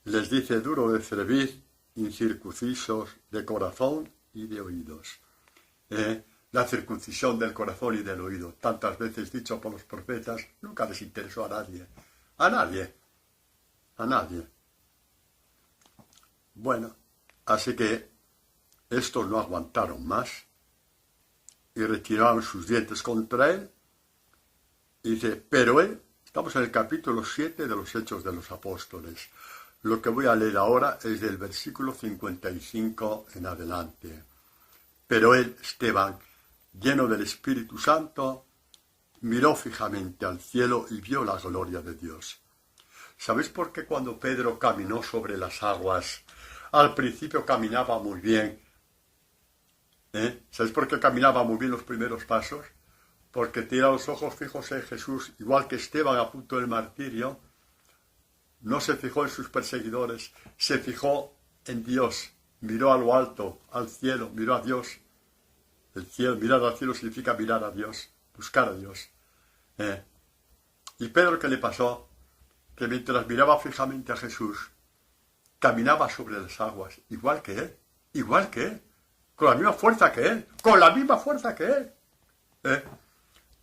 Les dice: duro de cerviz, incircuncisos de corazón y de oídos. La circuncisión del corazón y del oído, tantas veces dicho por los profetas, nunca les interesó a nadie. A nadie. Bueno, así que estos no aguantaron más y retiraron sus dientes contra él. Y dice: pero él, estamos en el capítulo 7 de los Hechos de los Apóstoles. Lo que voy a leer ahora es del versículo 55 en adelante. Pero él, Esteban, lleno del Espíritu Santo, miró fijamente al cielo y vio la gloria de Dios. ¿Sabéis por qué cuando Pedro caminó sobre las aguas, al principio caminaba muy bien? ¿Sabéis por qué caminaba muy bien los primeros pasos? Porque tenía los ojos fijos en Jesús, igual que Esteban a punto del martirio. No se fijó en sus perseguidores, se fijó en Dios. Miró a lo alto, al cielo, miró a Dios. El cielo, mirar al cielo significa mirar a Dios, buscar a Dios. ¿Y Pedro qué le pasó? Que mientras miraba fijamente a Jesús, caminaba sobre las aguas, igual que él, con la misma fuerza que él,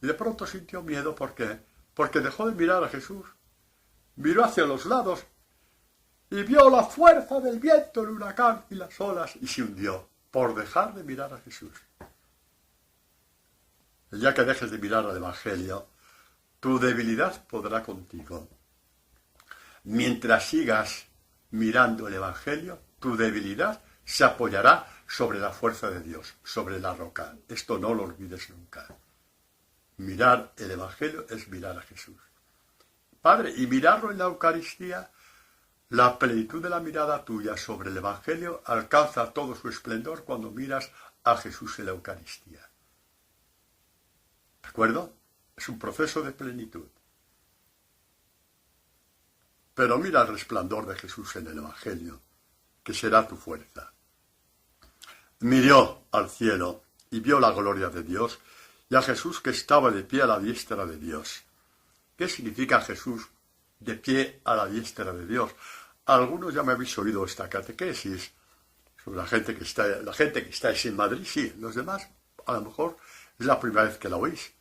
Y de pronto sintió miedo, ¿por qué? porque dejó de mirar a Jesús. Miró hacia los lados y vio la fuerza del viento, el huracán y las olas y se hundió por dejar de mirar a Jesús. El día que dejes de mirar al Evangelio, tu debilidad podrá contigo. Mientras sigas mirando el Evangelio, tu debilidad se apoyará sobre la fuerza de Dios, sobre la roca. Esto no lo olvides nunca. Mirar el Evangelio es mirar a Jesús. Padre, y mirarlo en la Eucaristía, la plenitud de la mirada tuya sobre el Evangelio alcanza todo su esplendor cuando miras a Jesús en la Eucaristía. ¿De acuerdo? Es un proceso de plenitud. Pero mira el resplandor de Jesús en el Evangelio, que será tu fuerza. Miró al cielo y vio la gloria de Dios y a Jesús que estaba de pie a la diestra de Dios. ¿Qué significa Jesús de pie a la diestra de Dios? Algunos ya me habéis oído esta catequesis sobre la gente que estáis en Madrid, sí, los demás a lo mejor es la primera vez que la oís.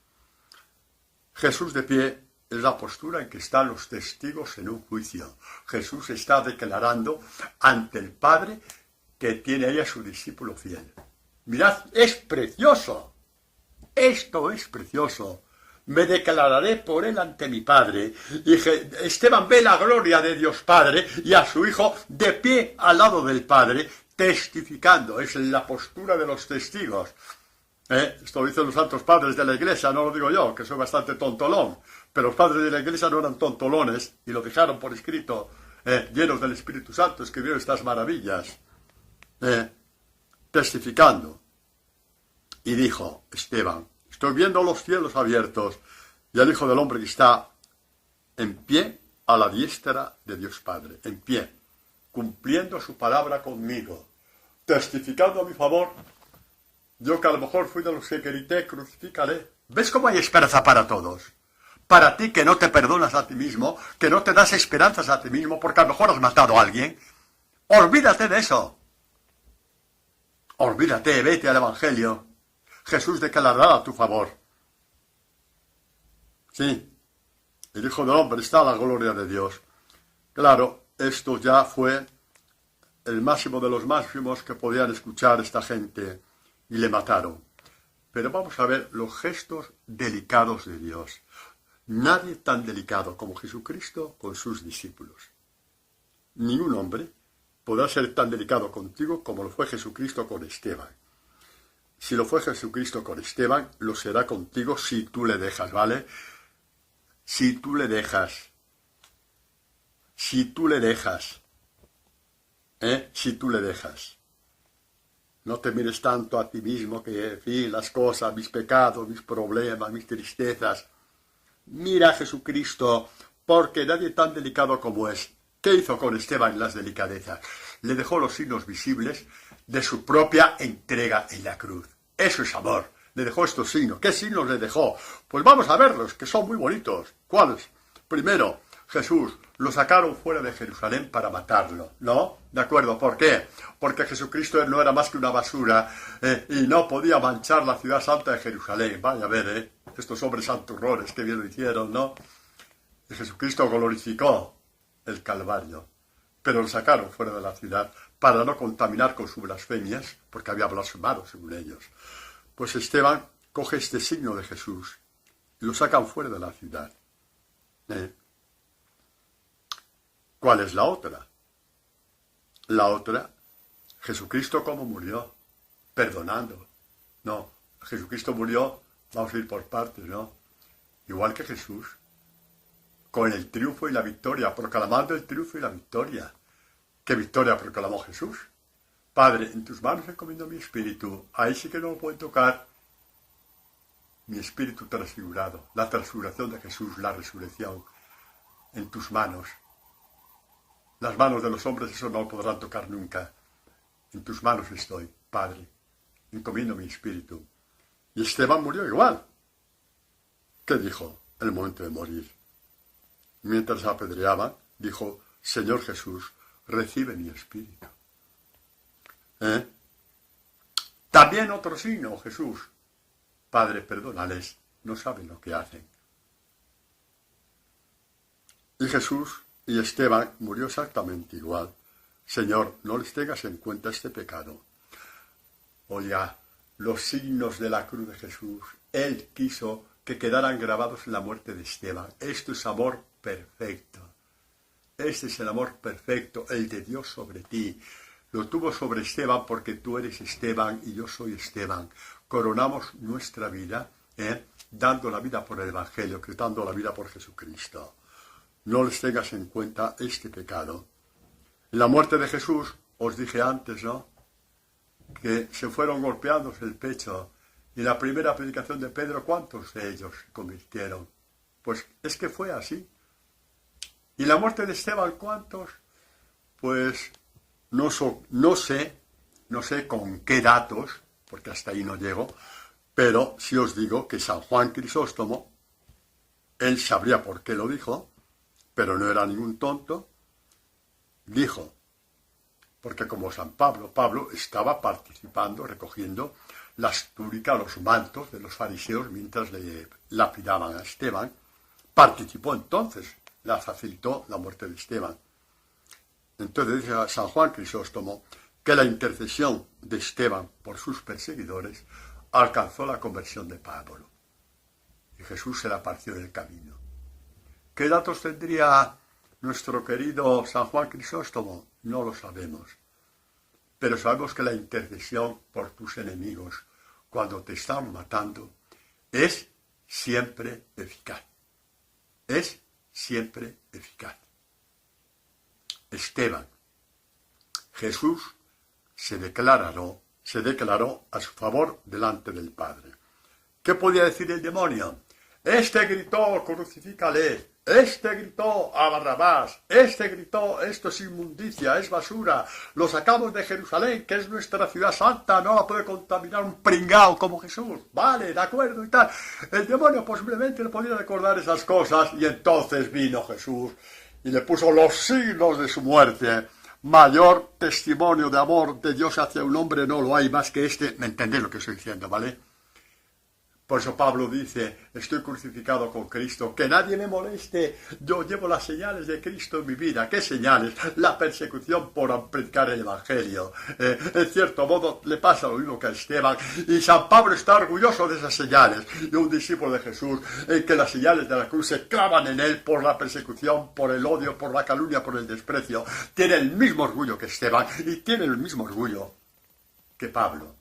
Jesús de pie es la postura en que están los testigos en un juicio. Jesús está declarando ante el Padre que tiene ahí a su discípulo fiel. Mirad, es precioso. Esto es precioso. Me declararé por él ante mi Padre. Y Esteban ve la gloria de Dios Padre y a su Hijo de pie al lado del Padre, testificando. Es la postura de los testigos. Esto lo dicen los santos padres de la Iglesia, no lo digo yo, que soy bastante tontolón. Pero los padres de la Iglesia no eran tontolones y lo dejaron por escrito, llenos del Espíritu Santo, escribieron estas maravillas, testificando. Y dijo Esteban, estoy viendo los cielos abiertos y al Hijo del Hombre que está en pie a la diestra de Dios Padre, en pie, cumpliendo su palabra conmigo, testificando a mi favor. Yo que a lo mejor fui de los que grité, crucifícale. ¿Ves cómo hay esperanza para todos? Para ti que no te perdonas a ti mismo, que no te das esperanzas a ti mismo, porque a lo mejor has matado a alguien. Olvídate de eso. Olvídate, vete al Evangelio. Jesús declarará a tu favor. Sí, el Hijo del Hombre está a la gloria de Dios. Claro, esto ya fue el máximo de los máximos que podían escuchar esta gente y le mataron. Pero vamos a ver los gestos delicados de Dios. Nadie tan delicado como Jesucristo con sus discípulos. Ningún hombre podrá ser tan delicado contigo como lo fue Jesucristo con Esteban. Si lo fue Jesucristo con Esteban, lo será contigo si tú le dejas, ¿vale? Si tú le dejas. Si tú le dejas. Si tú le dejas. No te mires tanto a ti mismo que, en fin, las cosas, mis pecados, mis problemas, mis tristezas. Mira a Jesucristo, porque nadie tan delicado como es. ¿Qué hizo con Esteban las delicadezas? Le dejó los signos visibles de su propia entrega en la cruz. Eso es amor. Le dejó estos signos. ¿Qué signos le dejó? Pues vamos a verlos, que son muy bonitos. ¿Cuáles? Primero, Jesús lo sacaron fuera de Jerusalén para matarlo, ¿no? ¿De acuerdo? ¿Por qué? Porque Jesucristo no era más que una basura y no podía manchar la ciudad santa de Jerusalén. Vaya a ver, estos hombres santurrones que bien lo hicieron, ¿no? Y Jesucristo glorificó el Calvario, pero lo sacaron fuera de la ciudad para no contaminar con sus blasfemias, porque había blasfemado según ellos. Pues Esteban coge este signo de Jesús y lo sacan fuera de la ciudad. ¿Cuál es la otra? La otra, Jesucristo cómo murió, perdonando. No, Jesucristo murió, vamos a ir por partes, ¿no? Igual que Jesús, con el triunfo y la victoria, proclamando el triunfo y la victoria. ¿Qué victoria proclamó Jesús? Padre, en tus manos encomiendo mi espíritu. Ahí sí que no lo pueden tocar. Mi espíritu transfigurado, la transfiguración de Jesús, la resurrección, en tus manos. Las manos de los hombres eso no lo podrán tocar nunca. En tus manos estoy, Padre. Encomiendo mi espíritu. Y Esteban murió igual. ¿Qué dijo en el momento de morir? Mientras apedreaban, dijo, Señor Jesús, recibe mi espíritu. También otro signo, Jesús. Padre, perdónales, no saben lo que hacen. Y Jesús y Esteban murió exactamente igual. Señor, no les tengas en cuenta este pecado. Oiga, los signos de la cruz de Jesús, Él quiso que quedaran grabados en la muerte de Esteban. Esto es amor perfecto. Este es el amor perfecto, el de Dios sobre ti. Lo tuvo sobre Esteban porque tú eres Esteban y yo soy Esteban. Coronamos nuestra vida, dando la vida por el Evangelio, dando la vida por Jesucristo. No les tengas en cuenta este pecado. En la muerte de Jesús, os dije antes, ¿no?, que se fueron golpeándose el pecho. Y en la primera predicación de Pedro, ¿cuántos de ellos se convirtieron? Pues es que fue así. Y la muerte de Esteban, ¿cuántos? Pues no sé con qué datos, porque hasta ahí no llego, pero si os digo que San Juan Crisóstomo, él sabría por qué lo dijo, pero no era ningún tonto, dijo, porque como San Pablo estaba participando, recogiendo las túnicas, los mantos de los fariseos mientras le lapidaban a Esteban, participó entonces, la facilitó la muerte de Esteban. Entonces dice San Juan Crisóstomo que la intercesión de Esteban por sus perseguidores alcanzó la conversión de Pablo. Y Jesús se le apareció en el camino. ¿Qué datos tendría nuestro querido San Juan Crisóstomo? No lo sabemos. Pero sabemos que la intercesión por tus enemigos, cuando te están matando, es siempre eficaz. Es siempre eficaz. Esteban, Jesús se declaró a su favor delante del Padre. ¿Qué podía decir el demonio? Este gritó, crucifícale. Este gritó a Barrabás. Este gritó, esto es inmundicia, es basura. Lo sacamos de Jerusalén, que es nuestra ciudad santa. No la puede contaminar un pringao como Jesús. Vale, de acuerdo y tal. El demonio posiblemente le podía recordar esas cosas. Y entonces vino Jesús y le puso los signos de su muerte. Mayor testimonio de amor de Dios hacia un hombre no lo hay más que este. ¿Me entendéis lo que estoy diciendo, vale? Por eso Pablo dice, estoy crucificado con Cristo, que nadie me moleste, yo llevo las señales de Cristo en mi vida. ¿Qué señales? La persecución por predicar el Evangelio. En cierto modo le pasa lo mismo que a Esteban, y San Pablo está orgulloso de esas señales. Y un discípulo de Jesús, en que las señales de la cruz se clavan en él por la persecución, por el odio, por la calumnia, por el desprecio. Tiene el mismo orgullo que Esteban, y tiene el mismo orgullo que Pablo.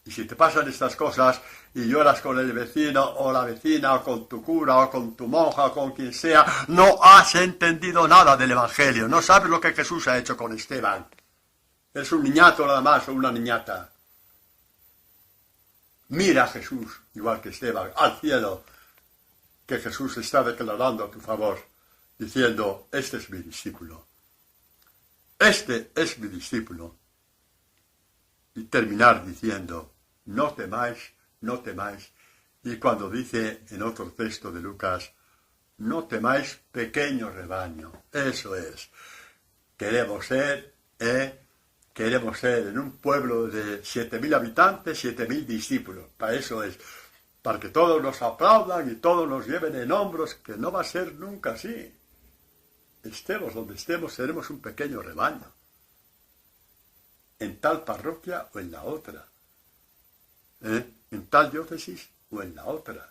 Y si te pasan estas cosas y lloras con el vecino o la vecina o con tu cura o con tu monja o con quien sea, no has entendido nada del Evangelio. No sabes lo que Jesús ha hecho con Esteban. Es un niñato nada más o una niñata. Mira a Jesús, igual que Esteban, al cielo, que Jesús está declarando a tu favor, diciendo, este es mi discípulo. Este es mi discípulo. Y terminar diciendo, no temáis, no temáis. Y cuando dice en otro texto de Lucas, no temáis, pequeño rebaño. Eso es. Queremos ser en un pueblo de 7.000 habitantes, 7.000 discípulos. Para eso es. Para que todos nos aplaudan y todos nos lleven en hombros, que no va a ser nunca así. Estemos donde estemos, seremos un pequeño rebaño. En tal parroquia o en la otra, en tal diócesis o en la otra,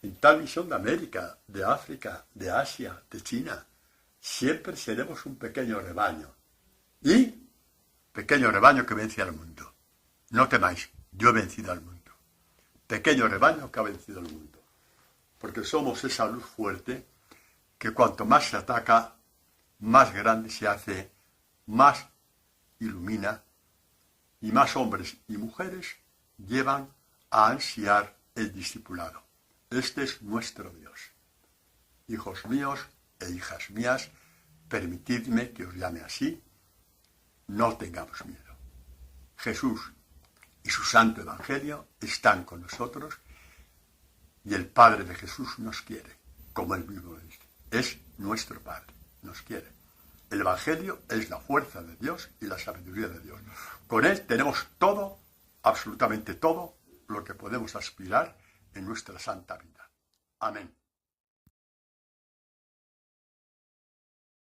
en tal misión de América, de África, de Asia, de China, siempre seremos un pequeño rebaño. Y pequeño rebaño que vence al mundo. No temáis, yo he vencido al mundo. Pequeño rebaño que ha vencido al mundo. Porque somos esa luz fuerte que cuanto más se ataca, más grande se hace, más ilumina, y más hombres y mujeres llevan a ansiar el discipulado. Este es nuestro Dios. Hijos míos e hijas mías, permitidme que os llame así, no tengamos miedo. Jesús y su santo evangelio están con nosotros y el Padre de Jesús nos quiere, como él mismo dice. Es nuestro Padre, nos quiere. El Evangelio es la fuerza de Dios y la sabiduría de Dios. Con él tenemos todo, absolutamente todo, lo que podemos aspirar en nuestra santa vida. Amén.